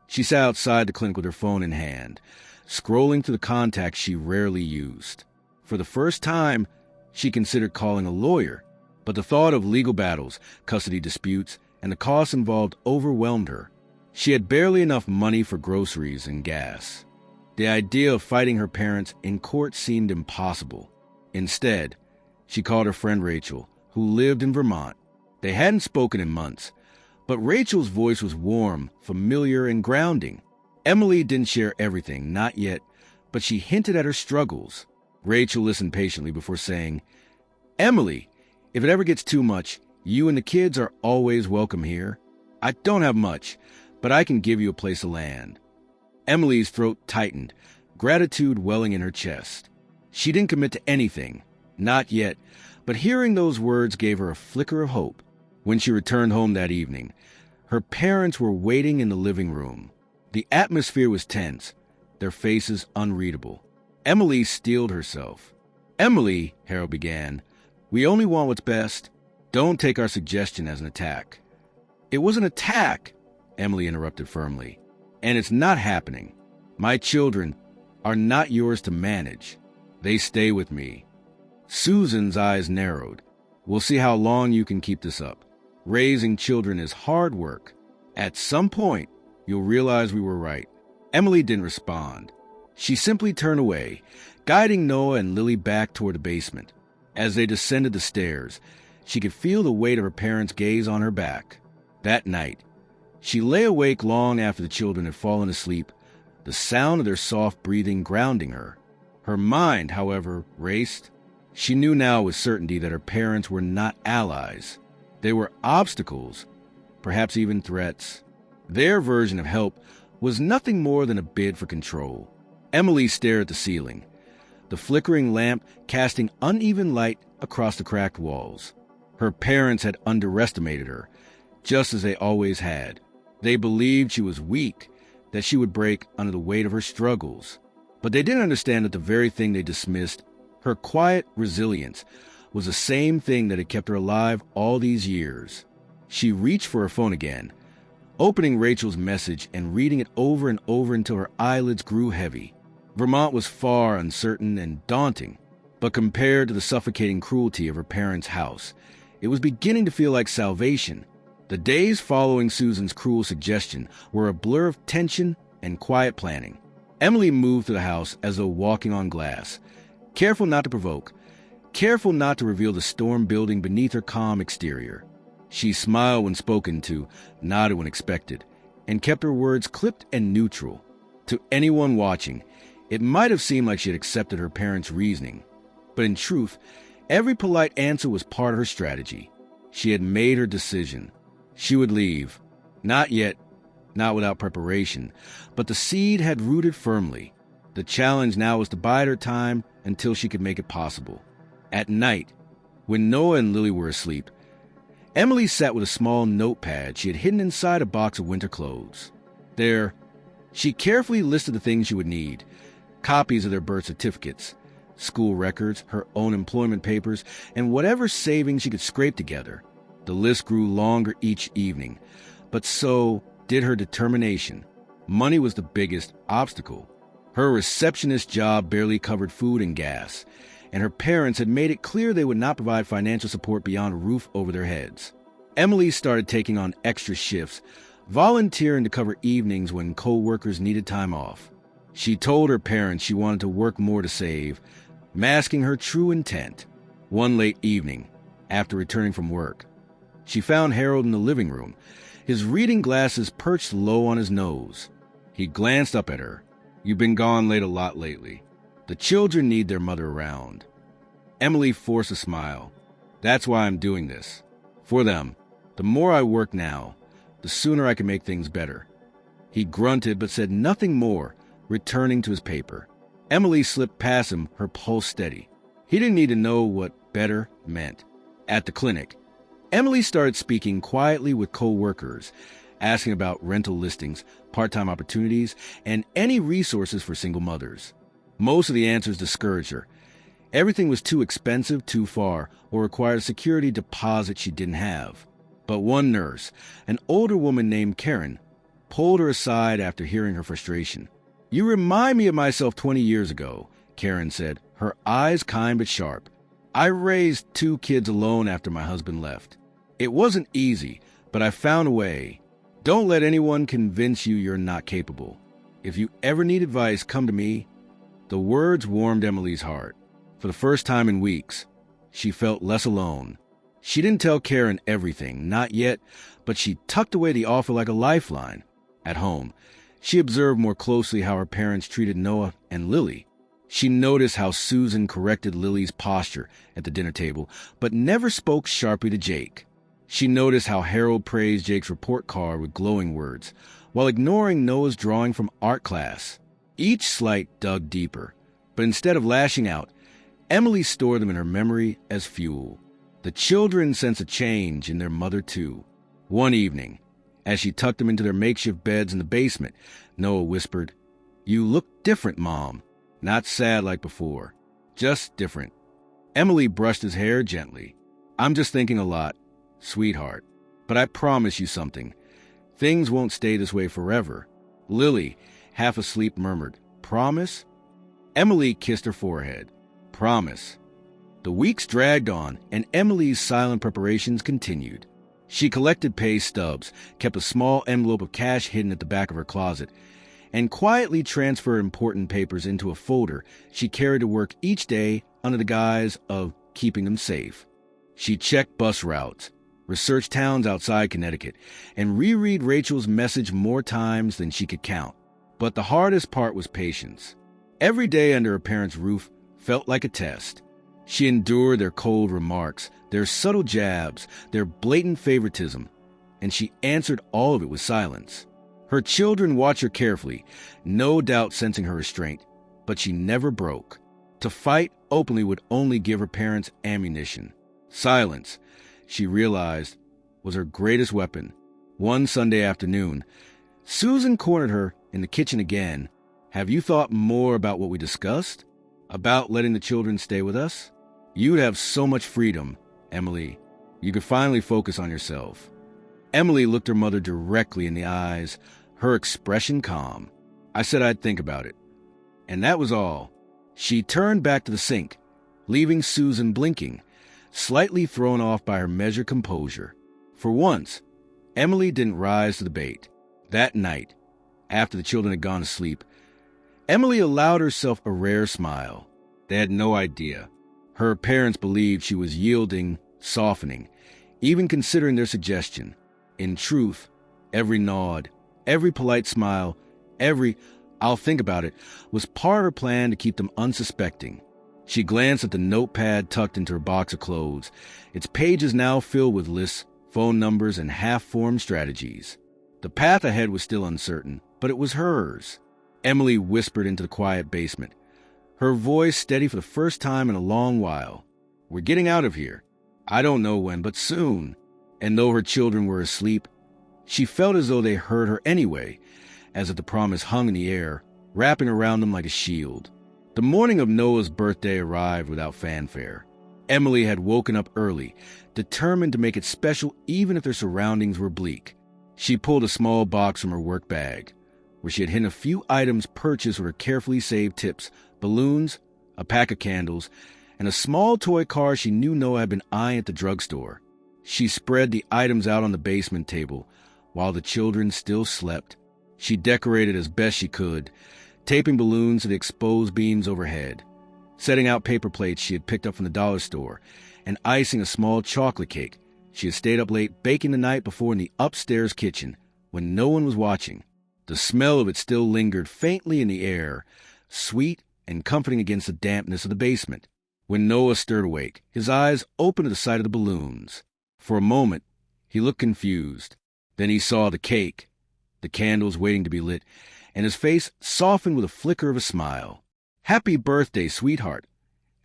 she sat outside the clinic with her phone in hand, scrolling through the contacts she rarely used. For the first time, she considered calling a lawyer, but the thought of legal battles, custody disputes, and the costs involved overwhelmed her. She had barely enough money for groceries and gas. The idea of fighting her parents in court seemed impossible. Instead, she called her friend Rachel, who lived in Vermont. They hadn't spoken in months, but Rachel's voice was warm, familiar, and grounding. Emily didn't share everything, not yet, but she hinted at her struggles. Rachel listened patiently before saying, Emily, if it ever gets too much, you and the kids are always welcome here. I don't have much, but I can give you a place to land. Emily's throat tightened, gratitude welling in her chest. She didn't commit to anything, not yet, but hearing those words gave her a flicker of hope. When she returned home that evening, her parents were waiting in the living room. The atmosphere was tense, their faces unreadable. Emily steeled herself. Emily, Harold began, we only want what's best. Don't take our suggestion as an attack. It was an attack, Emily interrupted firmly. And it's not happening. My children are not yours to manage. They stay with me. Susan's eyes narrowed. We'll see how long you can keep this up. Raising children is hard work. At some point, you'll realize we were right. Emily didn't respond. She simply turned away, guiding Noah and Lily back toward the basement. As they descended the stairs, she could feel the weight of her parents' gaze on her back. That night, she lay awake long after the children had fallen asleep, the sound of their soft breathing grounding her. Her mind, however, raced. She knew now with certainty that her parents were not allies. They were obstacles, perhaps even threats. Their version of help was nothing more than a bid for control. Emily stared at the ceiling, the flickering lamp casting uneven light across the cracked walls. Her parents had underestimated her, just as they always had. They believed she was weak, that she would break under the weight of her struggles. But they didn't understand that the very thing they dismissed, her quiet resilience, was the same thing that had kept her alive all these years. She reached for her phone again, opening Rachel's message and reading it over and over until her eyelids grew heavy. Vermont was far, uncertain, and daunting, but compared to the suffocating cruelty of her parents' house, it was beginning to feel like salvation. The days following Susan's cruel suggestion were a blur of tension and quiet planning. Emily moved through the house as though walking on glass, careful not to provoke, careful not to reveal the storm building beneath her calm exterior. She smiled when spoken to, nodded when expected, and kept her words clipped and neutral. To anyone watching, it might have seemed like she had accepted her parents' reasoning, but in truth, every polite answer was part of her strategy. She had made her decision. She would leave. Not yet, not without preparation, but the seed had rooted firmly. The challenge now was to bide her time until she could make it possible. At night, when Noah and Lily were asleep, Emily sat with a small notepad she had hidden inside a box of winter clothes. There, she carefully listed the things she would need: copies of their birth certificates, school records, her own employment papers, and whatever savings she could scrape together. The list grew longer each evening, but so did her determination. Money was the biggest obstacle. Her receptionist job barely covered food and gas, and her parents had made it clear they would not provide financial support beyond a roof over their heads. Emily started taking on extra shifts, volunteering to cover evenings when co-workers needed time off. She told her parents she wanted to work more to save, masking her true intent. One late evening, after returning from work, she found Harold in the living room, his reading glasses perched low on his nose. He glanced up at her. "You've been gone late a lot lately. The children need their mother around." Emily forced a smile. "That's why I'm doing this. For them. The more I work now, the sooner I can make things better." He grunted but said nothing more, returning to his paper. Emily slipped past him, her pulse steady. He didn't need to know what better meant. At the clinic, Emily started speaking quietly with co-workers, asking about rental listings, part-time opportunities, and any resources for single mothers. Most of the answers discouraged her. Everything was too expensive, too far, or required a security deposit she didn't have. But one nurse, an older woman named Karen, pulled her aside after hearing her frustration. "You remind me of myself 20 years ago," Karen said, her eyes kind but sharp. "I raised 2 kids alone after my husband left. It wasn't easy, but I found a way. Don't let anyone convince you you're not capable. If you ever need advice, come to me." The words warmed Emily's heart. For the first time in weeks, she felt less alone. She didn't tell Karen everything, not yet, but she tucked away the offer like a lifeline. At home, she observed more closely how her parents treated Noah and Lily. She noticed how Susan corrected Lily's posture at the dinner table, but never spoke sharply to Jake. She noticed how Harold praised Jake's report card with glowing words, while ignoring Noah's drawing from art class. Each slight dug deeper, but instead of lashing out, Emily stored them in her memory as fuel. The children sensed a change in their mother, too. One evening, as she tucked them into their makeshift beds in the basement, Noah whispered, "You look different, Mom. Not sad like before. Just different." Emily brushed his hair gently. "I'm just thinking a lot, sweetheart. But I promise you something. Things won't stay this way forever." Lily, half asleep, murmured, "Promise?" Emily kissed her forehead. "Promise." The weeks dragged on, and Emily's silent preparations continued. She collected pay stubs, kept a small envelope of cash hidden at the back of her closet, and quietly transferred important papers into a folder she carried to work each day under the guise of keeping them safe. She checked bus routes, researched towns outside Connecticut, and reread Rachel's message more times than she could count. But the hardest part was patience. Every day under her parents' roof felt like a test. She endured their cold remarks, their subtle jabs, their blatant favoritism, and she answered all of it with silence. Her children watched her carefully, no doubt sensing her restraint, but she never broke. To fight openly would only give her parents ammunition. Silence, she realized, was her greatest weapon. One Sunday afternoon, Susan cornered her in the kitchen again. "Have you thought more about what we discussed? About letting the children stay with us? You'd have so much freedom, Emily. You could finally focus on yourself." Emily looked her mother directly in the eyes, her expression calm. "I said I'd think about it." And that was all. She turned back to the sink, leaving Susan blinking, slightly thrown off by her measured composure. For once, Emily didn't rise to the bait. That night, after the children had gone to sleep, Emily allowed herself a rare smile. They had no idea. Her parents believed she was yielding, softening, even considering their suggestion. In truth, every nod, every polite smile, every "I'll think about it" was part of her plan to keep them unsuspecting. She glanced at the notepad tucked into her box of clothes, its pages now filled with lists, phone numbers, and half-formed strategies. The path ahead was still uncertain, but it was hers. Emily whispered into the quiet basement, her voice steady for the first time in a long while. "We're getting out of here. I don't know when, but soon." And though her children were asleep, she felt as though they heard her anyway, as if the promise hung in the air, wrapping around them like a shield. The morning of Noah's birthday arrived without fanfare. Emily had woken up early, determined to make it special even if their surroundings were bleak. She pulled a small box from her work bag, where she had hidden a few items purchased with her carefully saved tips: balloons, a pack of candles, and a small toy car she knew Noah had been eyeing at the drugstore. She spread the items out on the basement table while the children still slept. She decorated as best she could, taping balloons to the exposed beams overhead, setting out paper plates she had picked up from the dollar store, and icing a small chocolate cake she had stayed up late baking the night before in the upstairs kitchen when no one was watching. The smell of it still lingered faintly in the air, sweet and comforting against the dampness of the basement. When Noah stirred awake, his eyes opened to the sight of the balloons. For a moment, he looked confused. Then he saw the cake, the candles waiting to be lit, and his face softened with a flicker of a smile. "Happy birthday, sweetheart,"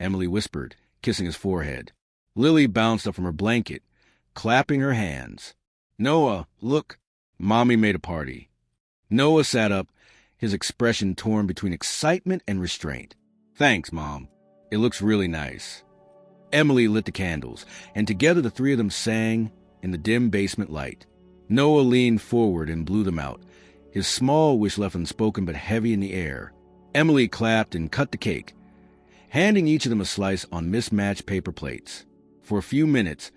Emily whispered, kissing his forehead. Lily bounced up from her blanket, clapping her hands. "Noah, look." Mommy made a party. Noah sat up, his expression torn between excitement and restraint. "Thanks, Mom. It looks really nice." Emily lit the candles, and together the three of them sang in the dim basement light. Noah leaned forward and blew them out, his small wish left unspoken but heavy in the air. Emily clapped and cut the cake, handing each of them a slice on mismatched paper plates. For a few minutes,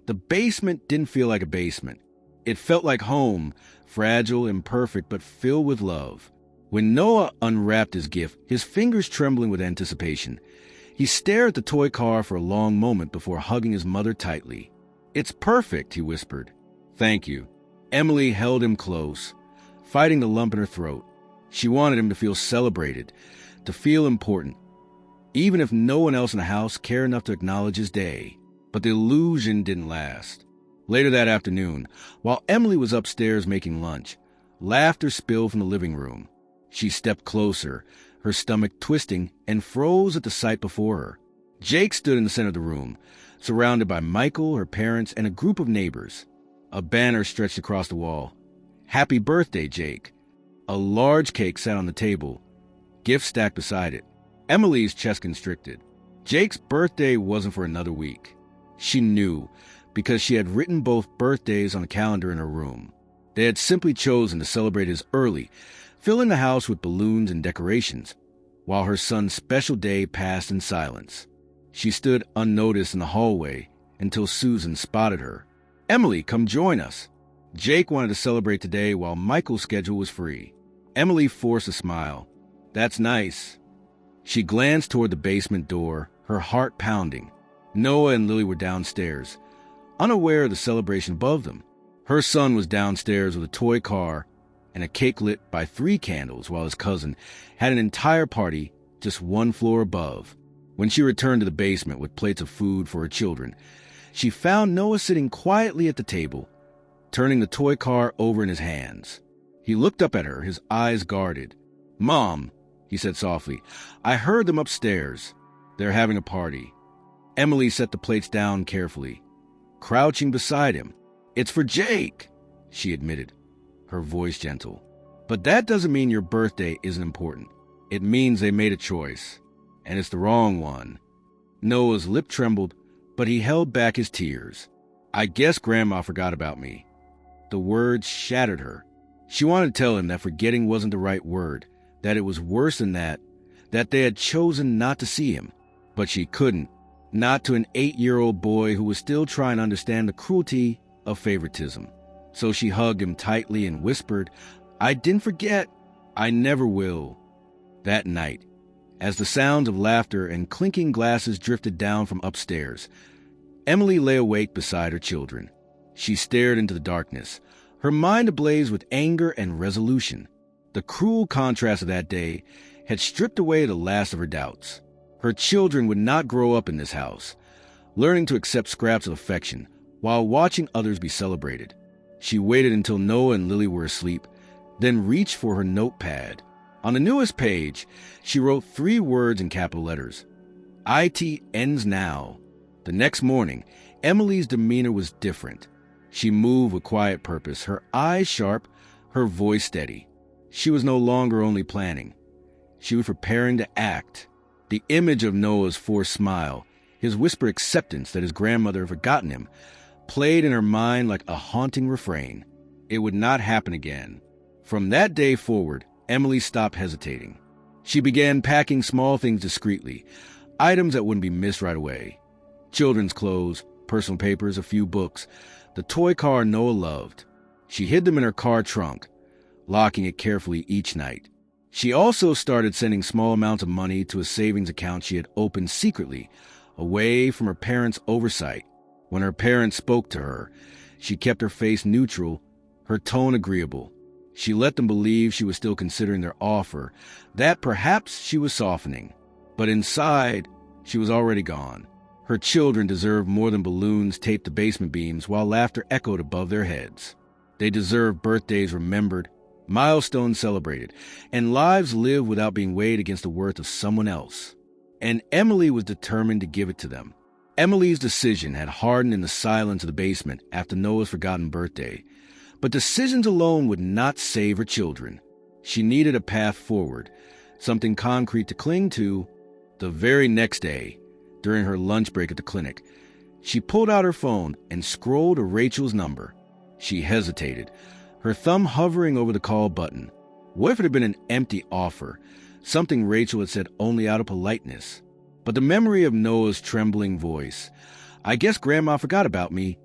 the basement didn't feel like a basement. It felt like home, fragile, imperfect, but filled with love. When Noah unwrapped his gift, his fingers trembling with anticipation, he stared at the toy car for a long moment before hugging his mother tightly. "It's perfect," he whispered. "Thank you." Emily held him close, fighting the lump in her throat. She wanted him to feel celebrated, to feel important, even if no one else in the house cared enough to acknowledge his day. But the illusion didn't last. Later that afternoon, while Emily was upstairs making lunch, laughter spilled from the living room. She stepped closer, her stomach twisting, and froze at the sight before her. Jake stood in the center of the room, surrounded by Michael, her parents, and a group of neighbors. A banner stretched across the wall. "Happy birthday, Jake." A large cake sat on the table, gifts stacked beside it. Emily's chest constricted. Jake's birthday wasn't for another week. She knew, because she had written both birthdays on the calendar in her room. They had simply chosen to celebrate his early, filling the house with balloons and decorations, while her son's special day passed in silence. She stood unnoticed in the hallway until Susan spotted her. "Emily, come join us." Jake wanted to celebrate today while Michael's schedule was free. Emily forced a smile. "That's nice." She glanced toward the basement door, her heart pounding. Noah and Lily were downstairs, unaware of the celebration above them. Her son was downstairs with a toy car and a cake lit by 3 candles, while his cousin had an entire party just 1 floor above. When she returned to the basement with plates of food for her children, she found Noah sitting quietly at the table, turning the toy car over in his hands. He looked up at her, his eyes guarded. "Mom," he said softly, "I heard them upstairs. They're having a party." Emily set the plates down carefully, crouching beside him. "It's for Jake," she admitted, her voice gentle. "But that doesn't mean your birthday isn't important. It means they made a choice, and it's the wrong one." Noah's lip trembled, but he held back his tears. "I guess Grandma forgot about me." The words shattered her. She wanted to tell him that forgetting wasn't the right word, that it was worse than that they had chosen not to see him. But she couldn't, not to an 8-year-old boy who was still trying to understand the cruelty of favoritism. So she hugged him tightly and whispered, "I didn't forget. I never will." That night, as the sounds of laughter and clinking glasses drifted down from upstairs, Emily lay awake beside her children. She stared into the darkness, her mind ablaze with anger and resolution. The cruel contrast of that day had stripped away the last of her doubts. Her children would not grow up in this house, learning to accept scraps of affection while watching others be celebrated. She waited until Noah and Lily were asleep, then reached for her notepad. On the newest page, she wrote 3 words in capital letters. "IT ends now." The next morning, Emily's demeanor was different. She moved with quiet purpose, her eyes sharp, her voice steady. She was no longer only planning. She was preparing to act. The image of Noah's forced smile, his whispered acceptance that his grandmother had forgotten him, played in her mind like a haunting refrain. It would not happen again. From that day forward, Emily stopped hesitating. She began packing small things discreetly, items that wouldn't be missed right away. Children's clothes, personal papers, a few books, the toy car Noah loved. She hid them in her car trunk, locking it carefully each night. She also started sending small amounts of money to a savings account she had opened secretly, away from her parents' oversight. When her parents spoke to her, she kept her face neutral, her tone agreeable. She let them believe she was still considering their offer, that perhaps she was softening. But inside, she was already gone. Her children deserved more than balloons taped to basement beams while laughter echoed above their heads. They deserved birthdays remembered, milestones celebrated, and lives lived without being weighed against the worth of someone else. And Emily was determined to give it to them. Emily's decision had hardened in the silence of the basement after Noah's forgotten birthday. But decisions alone would not save her children. She needed a path forward, something concrete to cling to. The very next day, during her lunch break at the clinic, she pulled out her phone and scrolled to Rachel's number. She hesitated, her thumb hovering over the call button. What if it had been an empty offer, something Rachel had said only out of politeness? But the memory of Noah's trembling voice, "I guess Grandma forgot about me,"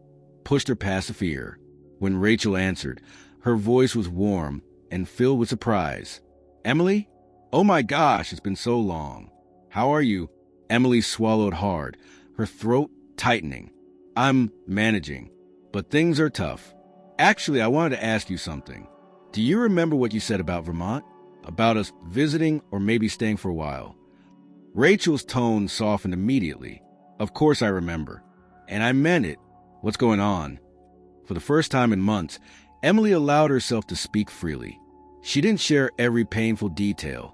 pushed her past the fear. When Rachel answered, her voice was warm and filled with surprise. "Emily? Oh my gosh, it's been so long. How are you?" Emily swallowed hard, her throat tightening. "I'm managing, but things are tough. Actually, I wanted to ask you something. Do you remember what you said about Vermont? About us visiting or maybe staying for a while?" Rachel's tone softened immediately. "Of course I remember. And I meant it. What's going on?" For the first time in months, Emily allowed herself to speak freely. She didn't share every painful detail.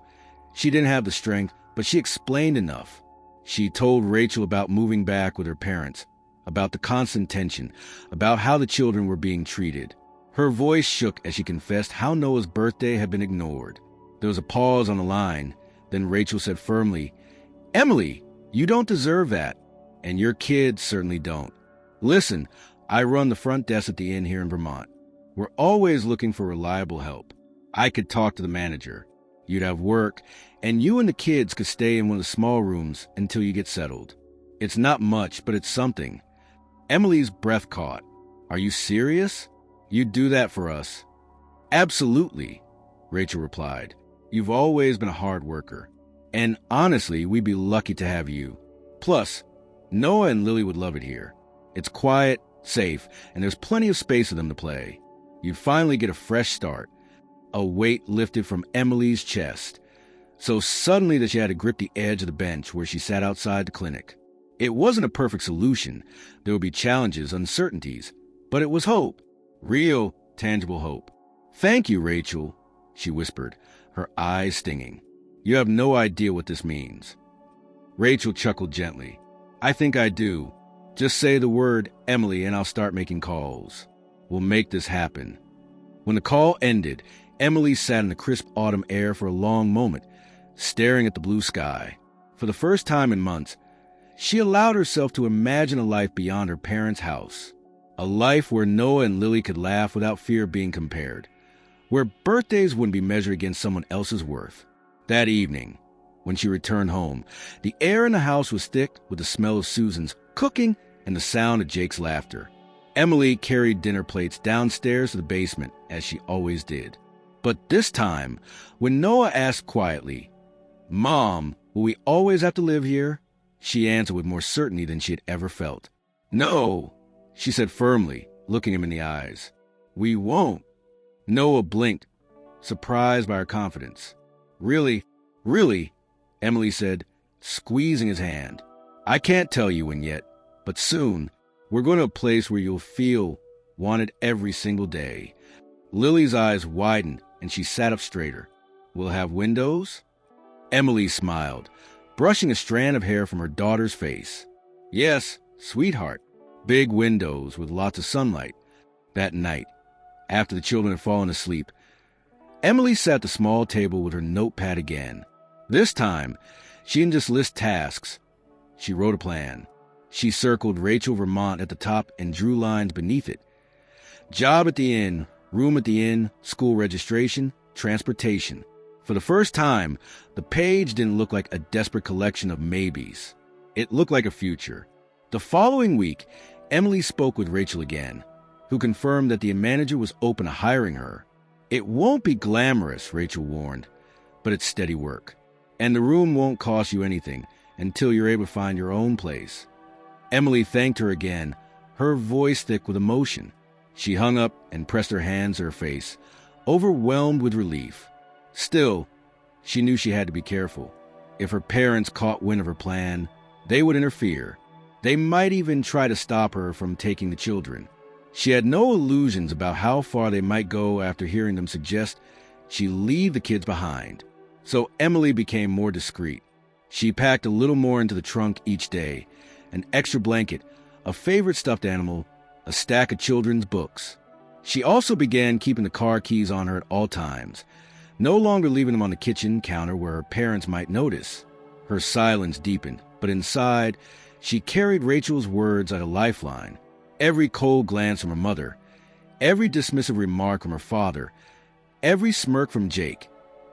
She didn't have the strength, but she explained enough. She told Rachel about moving back with her parents, about the constant tension, about how the children were being treated. Her voice shook as she confessed how Noah's birthday had been ignored. There was a pause on the line. Then Rachel said firmly, "Emily, you don't deserve that. And your kids certainly don't. Listen, I run the front desk at the inn here in Vermont. We're always looking for reliable help. I could talk to the manager. You'd have work, and you and the kids could stay in one of the small rooms until you get settled. It's not much, but it's something." Emily's breath caught. "Are you serious? You'd do that for us?" "Absolutely," Rachel replied. "You've always been a hard worker. And honestly, we'd be lucky to have you. Plus, Noah and Lily would love it here. It's quiet, safe, and there's plenty of space for them to play. You'd finally get a fresh start." A weight lifted from Emily's chest, so suddenly that she had to grip the edge of the bench where she sat outside the clinic. It wasn't a perfect solution. There would be challenges, uncertainties, but it was hope. Real, tangible hope. "Thank you, Rachel," she whispered, her eyes stinging. "You have no idea what this means." Rachel chuckled gently. "I think I do. Just say the word Emily and I'll start making calls. We'll make this happen." When the call ended, Emily sat in the crisp autumn air for a long moment, staring at the blue sky. For the first time in months, she allowed herself to imagine a life beyond her parents' house. A life where Noah and Lily could laugh without fear of being compared. Where birthdays wouldn't be measured against someone else's worth. That evening, when she returned home, the air in the house was thick with the smell of Susan's cooking and the sound of Jake's laughter. Emily carried dinner plates downstairs to the basement, as she always did. But this time, when Noah asked quietly, "Mom, will we always have to live here?" she answered with more certainty than she had ever felt. "No," she said firmly, looking him in the eyes. "We won't." Noah blinked, surprised by her confidence. "Really, really," Emily said, squeezing his hand. "I can't tell you when yet, but soon. We're going to a place where you'll feel wanted every single day." Lily's eyes widened, and she sat up straighter. "We'll have windows?" Emily smiled, brushing a strand of hair from her daughter's face. "Yes, sweetheart. Big windows with lots of sunlight." That night, after the children had fallen asleep, Emily sat at the small table with her notepad again. This time, She didn't just list tasks. She wrote a plan. She circled Rachel, Vermont at the top and drew lines beneath it. Job at the inn, room at the inn, school registration, transportation. For the first time, the page didn't look like a desperate collection of maybes. It looked like a future. The following week, Emily spoke with Rachel again, who confirmed that the manager was open to hiring her. It won't be glamorous, Rachel warned, but it's steady work. And the room won't cost you anything until you're able to find your own place. Emily thanked her again, her voice thick with emotion. She hung up and pressed her hands to her face, overwhelmed with relief. Still, she knew she had to be careful. If her parents caught wind of her plan, they would interfere. They might even try to stop her from taking the children. She had no illusions about how far they might go after hearing them suggest she leave the kids behind. So Emily became more discreet. She packed a little more into the trunk each day, an extra blanket, a favorite stuffed animal, a stack of children's books. She also began keeping the car keys on her at all times, no longer leaving them on the kitchen counter where her parents might notice. Her silence deepened, but inside, she carried Rachel's words like a lifeline. Every cold glance from her mother, every dismissive remark from her father, every smirk from Jake.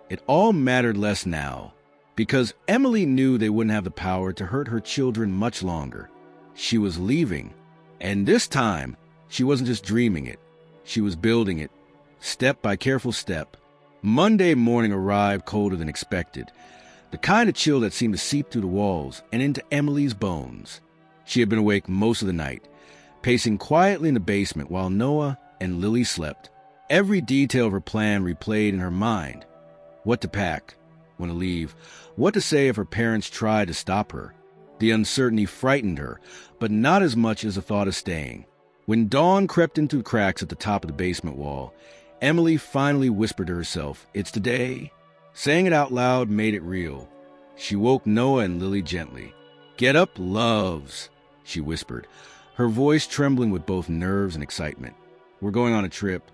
It all mattered less now, because Emily knew they wouldn't have the power to hurt her children much longer. She was leaving, and this time, she wasn't just dreaming it. She was building it, step by careful step. Monday morning arrived colder than expected, the kind of chill that seemed to seep through the walls and into Emily's bones. She had been awake most of the night, pacing quietly in the basement while Noah and Lily slept. Every detail of her plan replayed in her mind. What to pack, when to leave, what to say if her parents tried to stop her. The uncertainty frightened her, but not as much as the thought of staying. When dawn crept into the cracks at the top of the basement wall, Emily finally whispered to herself, "It's the day." Saying it out loud made it real. She woke Noah and Lily gently. "Get up, loves," she whispered, her voice trembling with both nerves and excitement. "We're going on a trip."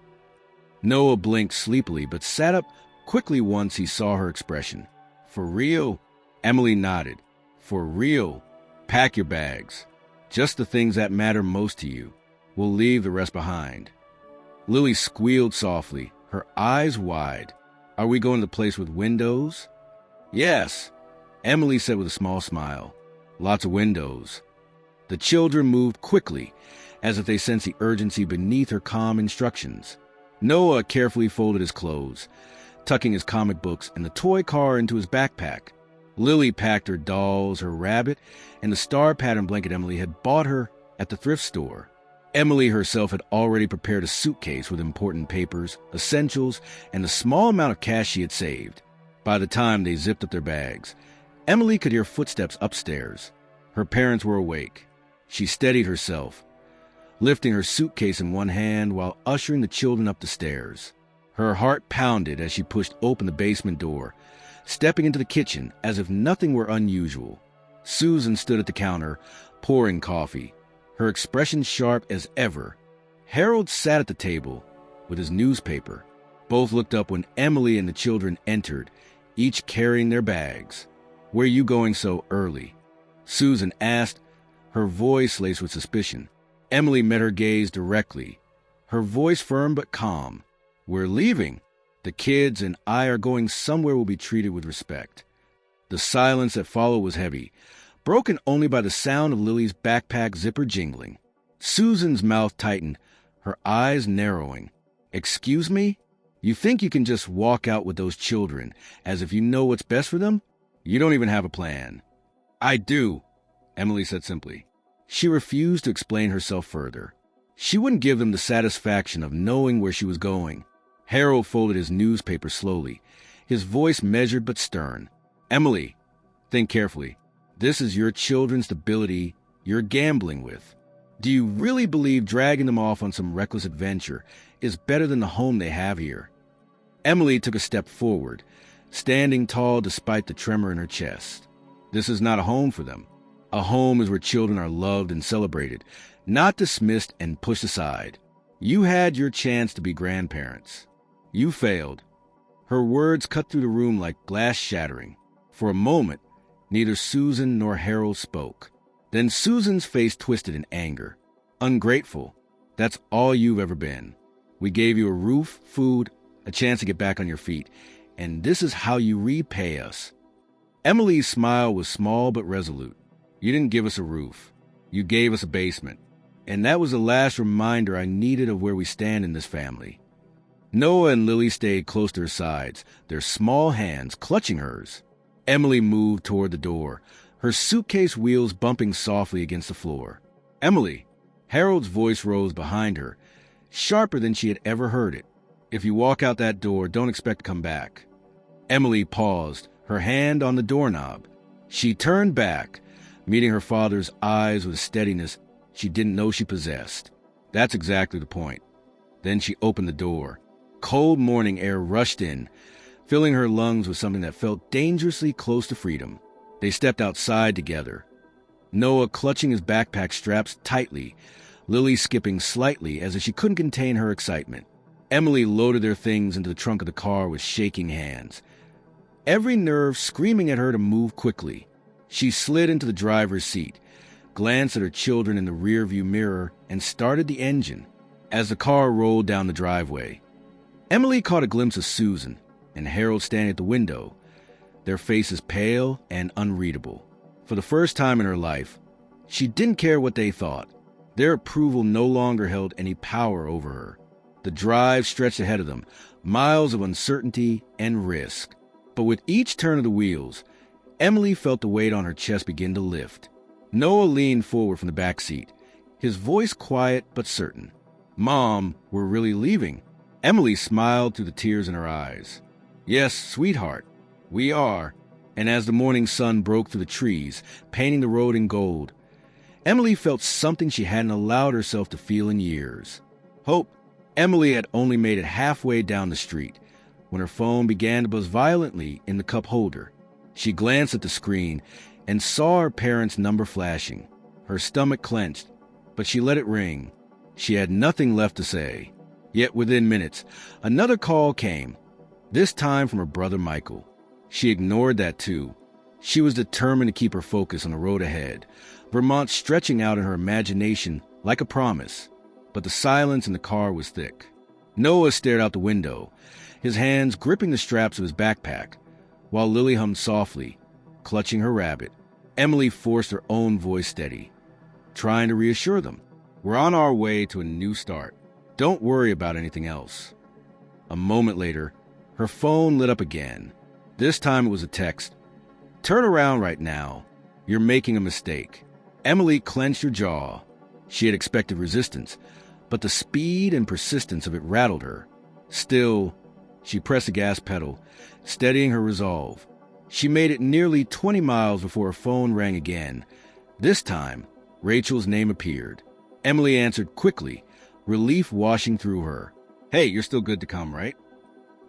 Noah blinked sleepily, but sat up quickly once he saw her expression. "For real?" Emily nodded. "For real. Pack your bags. Just the things that matter most to you. We'll leave the rest behind." Lily squealed softly, her eyes wide. "Are we going to the place with windows?" "Yes," Emily said with a small smile. "Lots of windows." The children moved quickly, as if they sensed the urgency beneath her calm instructions. Noah carefully folded his clothes, tucking his comic books and the toy car into his backpack. Lily packed her dolls, her rabbit, and the star pattern blanket Emily had bought her at the thrift store. Emily herself had already prepared a suitcase with important papers, essentials, and the small amount of cash she had saved. By the time they zipped up their bags, Emily could hear footsteps upstairs. Her parents were awake. She steadied herself, lifting her suitcase in one hand while ushering the children up the stairs. Her heart pounded as she pushed open the basement door, stepping into the kitchen as if nothing were unusual. Susan stood at the counter, pouring coffee, her expression sharp as ever. Harold sat at the table with his newspaper. Both looked up when Emily and the children entered, each carrying their bags. "Where are you going so early?" Susan asked, her voice laced with suspicion. Emily met her gaze directly, her voice firm but calm. "We're leaving. The kids and I are going somewhere we'll be treated with respect." The silence that followed was heavy, broken only by the sound of Lily's backpack zipper jingling. Susan's mouth tightened, her eyes narrowing. "Excuse me? You think you can just walk out with those children, as if you know what's best for them? You don't even have a plan." "I do," Emily said simply. She refused to explain herself further. She wouldn't give them the satisfaction of knowing where she was going. Harold folded his newspaper slowly, his voice measured but stern. "Emily, think carefully. This is your children's stability you're gambling with. Do you really believe dragging them off on some reckless adventure is better than the home they have here?" Emily took a step forward, standing tall despite the tremor in her chest. "This is not a home for them. A home is where children are loved and celebrated, not dismissed and pushed aside. You had your chance to be grandparents. You failed." Her words cut through the room like glass shattering. For a moment, Neither Susan nor Harold spoke. Then Susan's face twisted in anger. Ungrateful. That's all you've ever been. We gave you a roof, food, a chance to get back on your feet, and this is how you repay us. Emily's smile was small but resolute. You didn't give us a roof. You gave us a basement. And that was the last reminder I needed of where we stand in this family. Noah and Lily stayed close to her sides, their small hands clutching hers. Emily moved toward the door, her suitcase wheels bumping softly against the floor. Emily! Harold's voice rose behind her, sharper than she had ever heard it. If you walk out that door, don't expect to come back. Emily paused, her hand on the doorknob. She turned back, meeting her father's eyes with a steadiness she didn't know she possessed. That's exactly the point. Then she opened the door. Cold morning air rushed in, filling her lungs with something that felt dangerously close to freedom. They stepped outside together. Noah clutching his backpack straps tightly, Lily skipping slightly as if she couldn't contain her excitement. Emily loaded their things into the trunk of the car with shaking hands, every nerve screaming at her to move quickly. She slid into the driver's seat, glanced at her children in the rearview mirror, and started the engine. As the car rolled down the driveway, Emily caught a glimpse of Susan and Harold standing at the window, their faces pale and unreadable. For the first time in her life, she didn't care what they thought. Their approval no longer held any power over her. The drive stretched ahead of them, miles of uncertainty and risk. But with each turn of the wheels, Emily felt the weight on her chest begin to lift. Noah leaned forward from the back seat, his voice quiet but certain. Mom, we're really leaving. Emily smiled through the tears in her eyes. Yes, sweetheart, we are. And as the morning sun broke through the trees, painting the road in gold, Emily felt something she hadn't allowed herself to feel in years. Hope. Emily had only made it halfway down the street when her phone began to buzz violently in the cup holder. She glanced at the screen and saw her parents' number flashing. Her stomach clenched, but she let it ring. She had nothing left to say. Yet within minutes, another call came, this time from her brother Michael. She ignored that too. She was determined to keep her focus on the road ahead, Vermont stretching out in her imagination like a promise. But the silence in the car was thick. Noah stared out the window, his hands gripping the straps of his backpack, while Lily hummed softly, clutching her rabbit. Emily forced her own voice steady, trying to reassure them. We're on our way to a new start. Don't worry about anything else. A moment later, her phone lit up again. This time it was a text. Turn around right now. You're making a mistake. Emily clenched her jaw. She had expected resistance, but the speed and persistence of it rattled her. Still, she pressed the gas pedal, steadying her resolve. She made it nearly 20 miles before her phone rang again. This time, Rachel's name appeared. Emily answered quickly, relief washing through her. Hey, you're still good to come, right?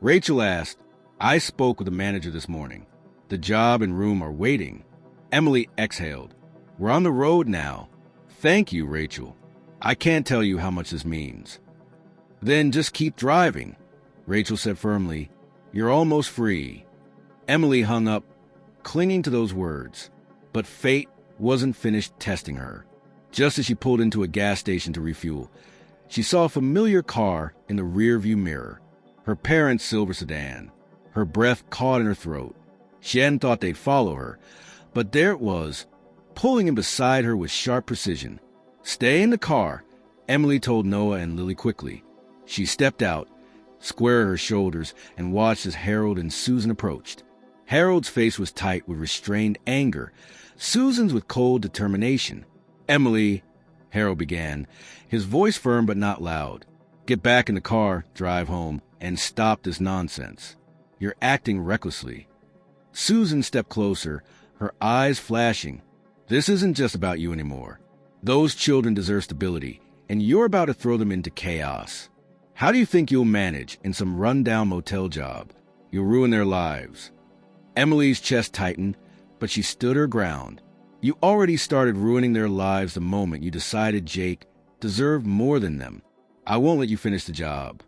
Rachel asked, I spoke with the manager this morning. The job and room are waiting. Emily exhaled. We're on the road now. Thank you, Rachel. I can't tell you how much this means. Then just keep driving, Rachel said firmly. You're almost free. Emily hung up, clinging to those words. But fate wasn't finished testing her. Just as she pulled into a gas station to refuel, she saw a familiar car in the rearview mirror, her parents' silver sedan. Her breath caught in her throat. She hadn't thought they'd follow her, but there it was, pulling in beside her with sharp precision. Stay in the car, Emily told Noah and Lily quickly. She stepped out, squared her shoulders, and watched as Harold and Susan approached. Harold's face was tight with restrained anger, Susan's with cold determination. Emily, Harold began, his voice firm but not loud. Get back in the car, drive home, and stop this nonsense. You're acting recklessly. Susan stepped closer, her eyes flashing. This isn't just about you anymore. Those children deserve stability, and you're about to throw them into chaos. How do you think you'll manage in some run-down motel job? You'll ruin their lives. Emily's chest tightened, but she stood her ground. You already started ruining their lives the moment you decided Jake deserved more than them. I won't let you finish the job.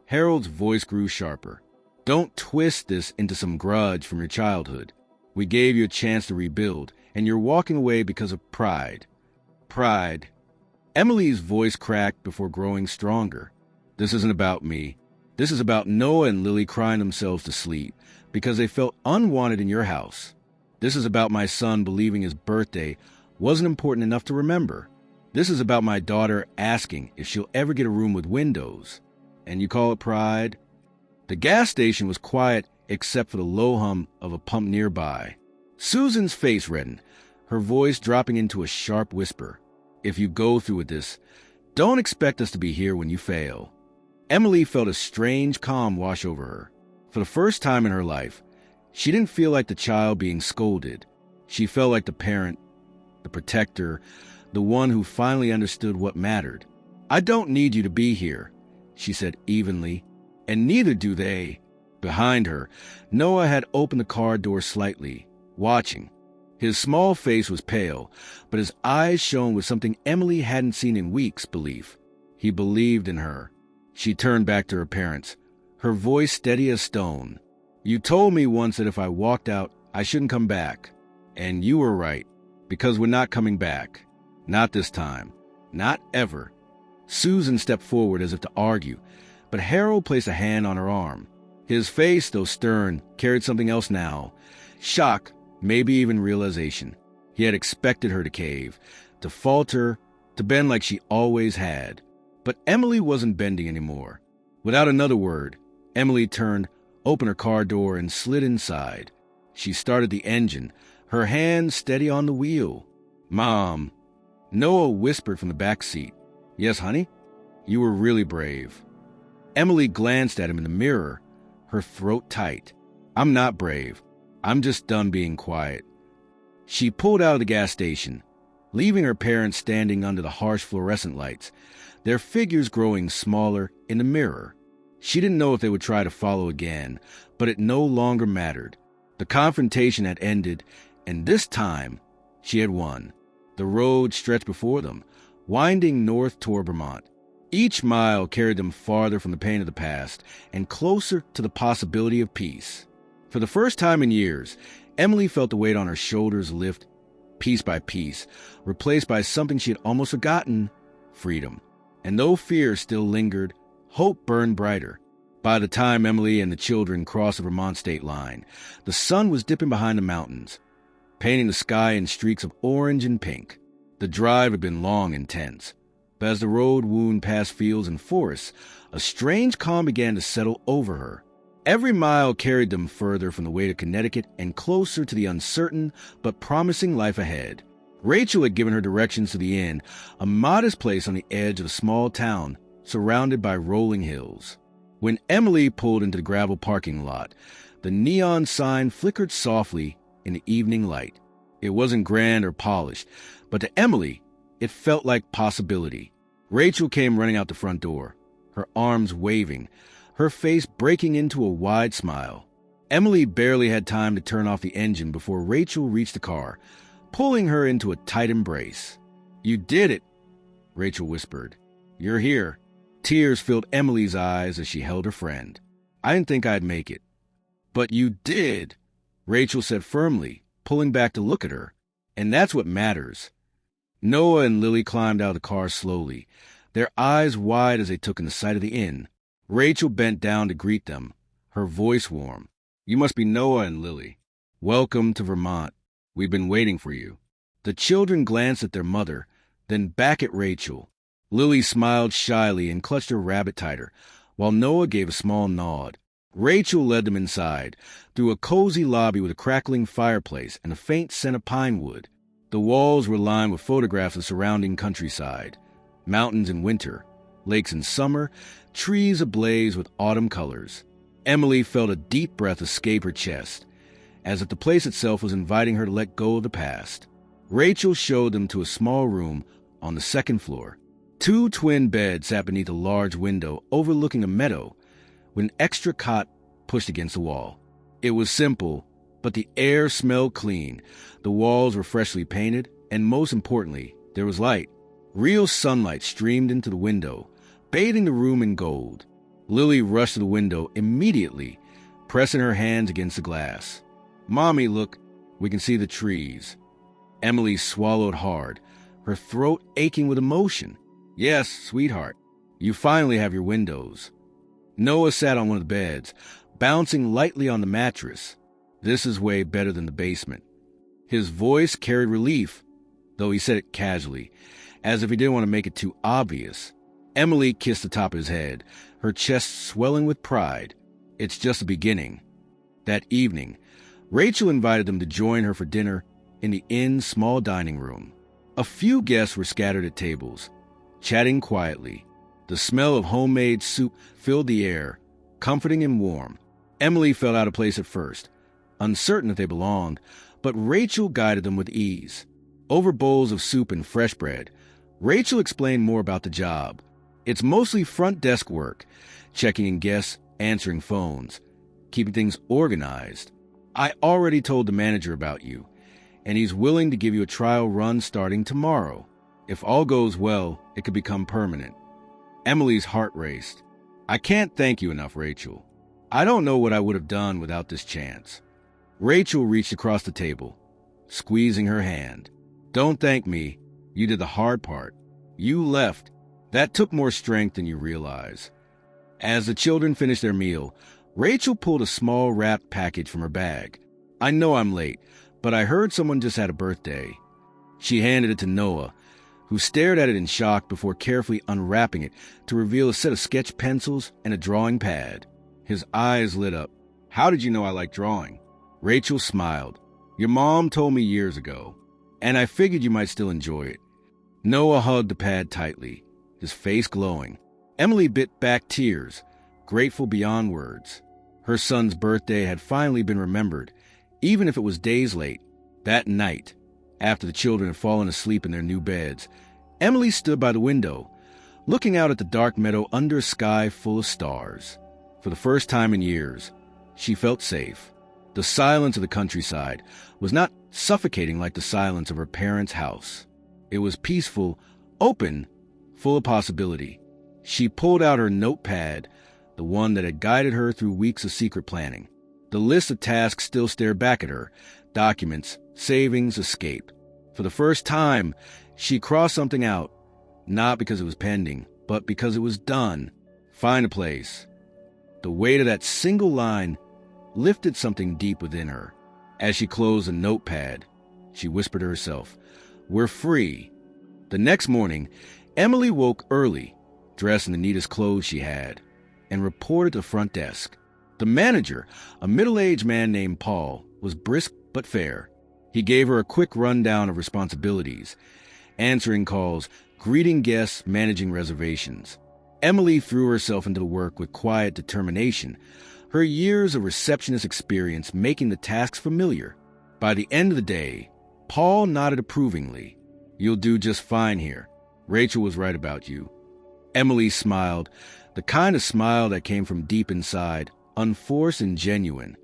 Harold's voice grew sharper. Don't twist this into some grudge from your childhood. We gave you a chance to rebuild, and you're walking away because of pride. Pride. Emily's voice cracked before growing stronger. This isn't about me. This is about Noah and Lily crying themselves to sleep because they felt unwanted in your house. This is about my son believing his birthday wasn't important enough to remember. This is about my daughter asking if she'll ever get a room with windows. And you call it pride? The gas station was quiet except for the low hum of a pump nearby. Susan's face reddened, her voice dropping into a sharp whisper. If you go through with this, don't expect us to be here when you fail. Emily felt a strange calm wash over her. For the first time in her life, she didn't feel like the child being scolded. She felt like the parent, the protector, the one who finally understood what mattered. I don't need you to be here, she said evenly, and neither do they. Behind her, Noah had opened the car door slightly, watching. His small face was pale, but his eyes shone with something Emily hadn't seen in weeks, belief. He believed in her. She turned back to her parents, her voice steady as stone. You told me once that if I walked out, I shouldn't come back. And you were right, because we're not coming back. Not this time. Not ever. Susan stepped forward as if to argue, but Harold placed a hand on her arm. His face, though stern, carried something else now. Shock, maybe even realization. He had expected her to cave, to falter, to bend like she always had. But Emily wasn't bending anymore. Without another word, Emily turned, opened her car door, and slid inside. She started the engine, her hand steady on the wheel. Mom. Noah whispered from the back seat. Yes, honey? You were really brave. Emily glanced at him in the mirror, her throat tight. I'm not brave. I'm just done being quiet. She pulled out of the gas station, leaving her parents standing under the harsh fluorescent lights, their figures growing smaller in the mirror. She didn't know if they would try to follow again, but it no longer mattered. The confrontation had ended, and this time she had won. The road stretched before them, winding north toward Vermont. Each mile carried them farther from the pain of the past and closer to the possibility of peace. For the first time in years, Emily felt the weight on her shoulders lift, piece by piece, replaced by something she had almost forgotten, freedom. And though fear still lingered, hope burned brighter. By the time Emily and the children crossed the Vermont state line, the sun was dipping behind the mountains, painting the sky in streaks of orange and pink. The drive had been long and tense, but as the road wound past fields and forests, a strange calm began to settle over her. Every mile carried them further from the way to Connecticut and closer to the uncertain but promising life ahead. Rachel had given her directions to the inn, a modest place on the edge of a small town surrounded by rolling hills. When Emily pulled into the gravel parking lot, the neon sign flickered softly in the evening light. It wasn't grand or polished, but to Emily, it felt like possibility. Rachel came running out the front door, her arms waving, her face breaking into a wide smile. Emily barely had time to turn off the engine before Rachel reached the car, pulling her into a tight embrace. You did it, Rachel whispered. You're here. Tears filled Emily's eyes as she held her friend. I didn't think I'd make it. But you did, Rachel said firmly, pulling back to look at her. And that's what matters. Noah and Lily climbed out of the car slowly, their eyes wide as they took in the sight of the inn. Rachel bent down to greet them, her voice warm. You must be Noah and Lily. Welcome to Vermont. We've been waiting for you. The children glanced at their mother, then back at Rachel. Lily smiled shyly and clutched her rabbit tighter, while Noah gave a small nod. Rachel led them inside, through a cozy lobby with a crackling fireplace and a faint scent of pine wood. The walls were lined with photographs of surrounding countryside, mountains in winter, lakes in summer, trees ablaze with autumn colors. Emily felt a deep breath escape her chest, as if the place itself was inviting her to let go of the past. Rachel showed them to a small room on the second floor. 2 twin beds sat beneath a large window overlooking a meadow, with an extra cot pushed against the wall. It was simple, but the air smelled clean, the walls were freshly painted, and most importantly, there was light. Real sunlight streamed into the window, bathing the room in gold. Lily rushed to the window immediately, pressing her hands against the glass. Mommy, look, We can see the trees. Emily swallowed hard, her throat aching with emotion. Yes, sweetheart, you finally have your windows. Noah sat on one of the beds, bouncing lightly on the mattress. This is way better than the basement. His voice carried relief, though he said it casually, as if he didn't want to make it too obvious. Emily kissed the top of his head, her chest swelling with pride. It's just the beginning. That evening, Rachel invited them to join her for dinner in the inn's small dining room. A few guests were scattered at tables, chatting quietly. The smell of homemade soup filled the air, comforting and warm. Emily felt out of place at first, uncertain if they belonged, but Rachel guided them with ease. Over bowls of soup and fresh bread, Rachel explained more about the job. It's mostly front desk work, checking in guests, answering phones, keeping things organized. I already told the manager about you, and he's willing to give you a trial run starting tomorrow. If all goes well, it could become permanent. Emily's heart raced. I can't thank you enough, Rachel. I don't know what I would have done without this chance. Rachel reached across the table, squeezing her hand. Don't thank me. You did the hard part. You left. That took more strength than you realize. As the children finished their meal, Rachel pulled a small wrapped package from her bag. I know I'm late, but I heard someone just had a birthday. She handed it to Noah, who stared at it in shock before carefully unwrapping it to reveal a set of sketch pencils and a drawing pad. His eyes lit up. How did you know I like drawing? Rachel smiled. Your mom told me years ago, and I figured you might still enjoy it. Noah hugged the pad tightly, his face glowing. Emily bit back tears, grateful beyond words. Her son's birthday had finally been remembered, even if it was days late. That night, after the children had fallen asleep in their new beds, Emily stood by the window, looking out at the dark meadow under a sky full of stars. For the first time in years, she felt safe. The silence of the countryside was not suffocating like the silence of her parents' house. It was peaceful, open, full of possibility. She pulled out her notepad, the one that had guided her through weeks of secret planning. The list of tasks still stared back at her: documents, savings, escape. For the first time, she crossed something out, not because it was pending, but because it was done. Find a place. The weight of that single line lifted something deep within her. As she closed the notepad, she whispered to herself, "We're free." The next morning, Emily woke early, dressed in the neatest clothes she had, and reported to the front desk. The manager, a middle-aged man named Paul, was brisk but fair. He gave her a quick rundown of responsibilities: answering calls, greeting guests, managing reservations. Emily threw herself into the work with quiet determination, her years of receptionist experience making the tasks familiar. By the end of the day, Paul nodded approvingly. "You'll do just fine here. Rachel was right about you." Emily smiled, the kind of smile that came from deep inside, unforced and genuine.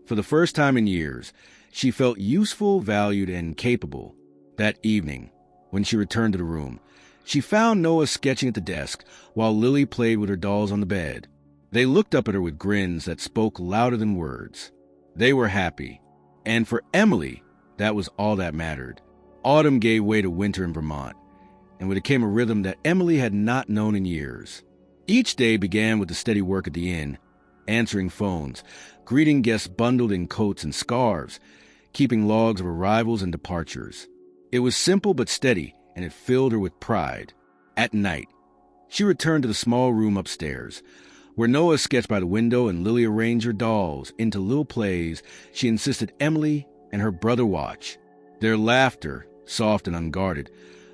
For the first time in years, she felt useful, valued, and capable. That evening, when she returned to the room, she found Noah sketching at the desk while Lily played with her dolls on the bed. They looked up at her with grins that spoke louder than words. They were happy. And for Emily, that was all that mattered. Autumn gave way to winter in Vermont, and with it came a rhythm that Emily had not known in years. Each day began with the steady work at the inn, answering phones, greeting guests bundled in coats and scarves, keeping logs of arrivals and departures. It was simple but steady, and it filled her with pride. At night, she returned to the small room upstairs, where Noah sketched by the window and Lily arranged her dolls into little plays she insisted Emily and her brother watch. Their laughter, soft and unguarded,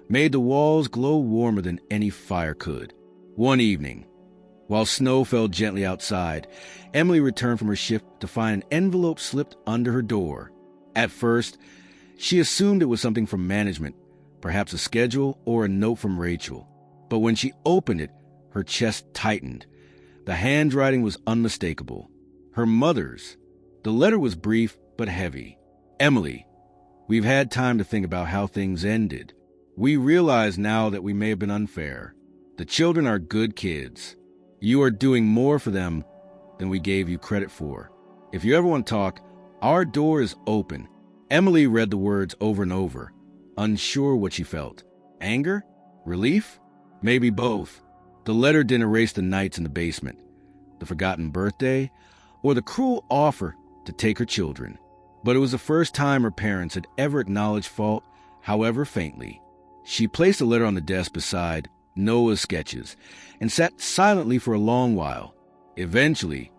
made the walls glow warmer than any fire could. One evening, while snow fell gently outside, Emily returned from her shift to find an envelope slipped under her door. At first, she assumed it was something from management, perhaps a schedule or a note from Rachel. But when she opened it, her chest tightened. The handwriting was unmistakable. Her mother's. The letter was brief but heavy. "Emily, we've had time to think about how things ended. We realize now that we may have been unfair. The children are good kids. You are doing more for them than we gave you credit for. If you ever want to talk, our door is open." Emily read the words over and over, unsure what she felt. Anger? Relief? Maybe both. The letter didn't erase the nights in the basement, the forgotten birthday, or the cruel offer to take her children. But it was the first time her parents had ever acknowledged fault, however faintly. She placed the letter on the desk beside Noah's sketches and sat silently for a long while. Eventually,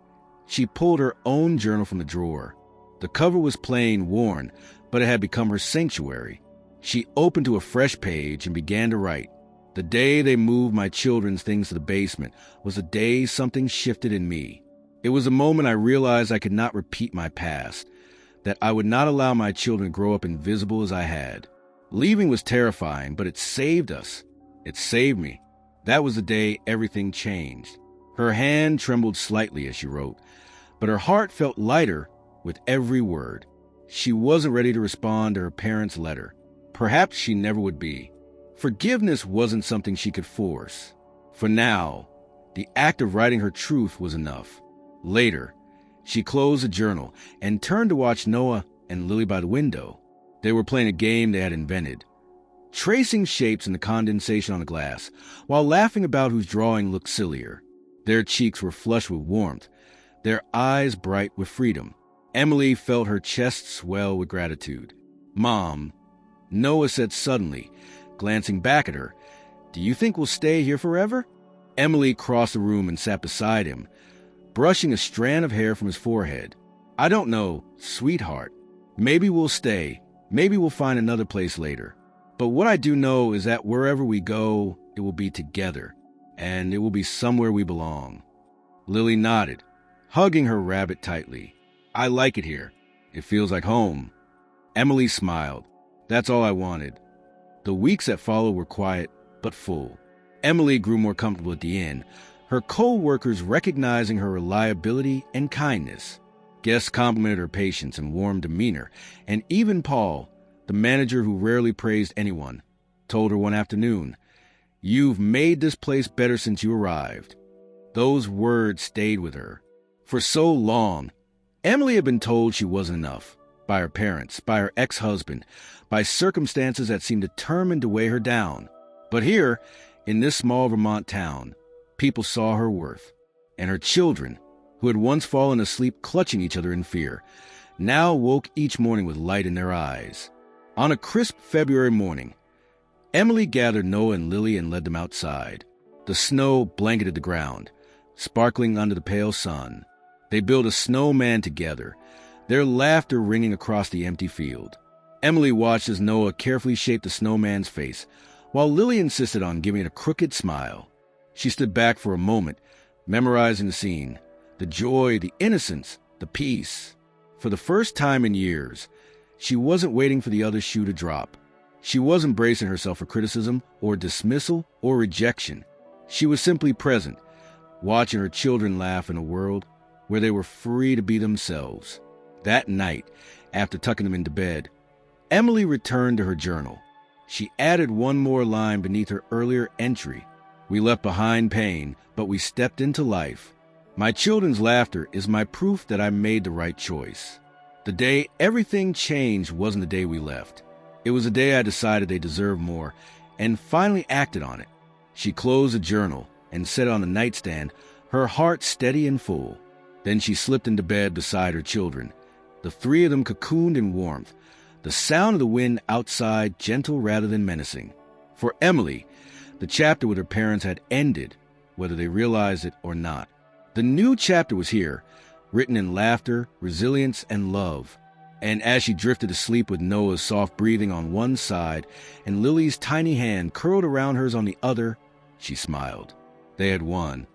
she pulled her own journal from the drawer. The cover was plain, worn, but it had become her sanctuary. She opened to a fresh page and began to write. The day they moved my children's things to the basement was the day something shifted in me. It was the moment I realized I could not repeat my past, that I would not allow my children to grow up invisible as I had. Leaving was terrifying, but it saved us. It saved me. That was the day everything changed. Her hand trembled slightly as she wrote, but her heart felt lighter with every word. She wasn't ready to respond to her parents' letter. Perhaps she never would be. Forgiveness wasn't something she could force. For now, the act of writing her truth was enough. Later, she closed the journal and turned to watch Noah and Lily by the window. They were playing a game they had invented, tracing shapes in the condensation on the glass, while laughing about whose drawing looked sillier. Their cheeks were flushed with warmth, their eyes bright with freedom. Emily felt her chest swell with gratitude. "Mom," Noah said suddenly, glancing back at her, "do you think we'll stay here forever?" Emily crossed the room and sat beside him, brushing a strand of hair from his forehead. "I don't know, sweetheart. Maybe we'll stay. Maybe we'll find another place later. But what I do know is that wherever we go, it will be together, and it will be somewhere we belong." Lily nodded, hugging her rabbit tightly. "I like it here. It feels like home." Emily smiled. "That's all I wanted." The weeks that followed were quiet, but full. Emily grew more comfortable at the inn, her co-workers recognizing her reliability and kindness. Guests complimented her patience and warm demeanor, and even Paul, the manager who rarely praised anyone, told her one afternoon, "You've made this place better since you arrived." Those words stayed with her. For so long, Emily had been told she wasn't enough, by her parents, by her ex-husband, by circumstances that seemed determined to weigh her down. But here, in this small Vermont town, people saw her worth, and her children, who had once fallen asleep clutching each other in fear, now woke each morning with light in their eyes. On a crisp February morning, Emily gathered Noah and Lily and led them outside. The snow blanketed the ground, sparkling under the pale sun. They built a snowman together, their laughter ringing across the empty field. Emily watched as Noah carefully shaped the snowman's face, while Lily insisted on giving it a crooked smile. She stood back for a moment, memorizing the scene, the joy, the innocence, the peace. For the first time in years, she wasn't waiting for the other shoe to drop. She wasn't bracing herself for criticism or dismissal or rejection. She was simply present, watching her children laugh in a world where they were free to be themselves. That night, after tucking them into bed, Emily returned to her journal. She added one more line beneath her earlier entry. "We left behind pain, but we stepped into life. My children's laughter is my proof that I made the right choice." The day everything changed wasn't the day we left. It was the day I decided they deserved more and finally acted on it. She closed the journal and set it on the nightstand, her heart steady and full. Then she slipped into bed beside her children. The three of them cocooned in warmth, the sound of the wind outside gentle rather than menacing. For Emily, the chapter with her parents had ended, whether they realized it or not. The new chapter was here, written in laughter, resilience, and love. And as she drifted to sleep with Noah's soft breathing on one side and Lily's tiny hand curled around hers on the other, she smiled. They had won.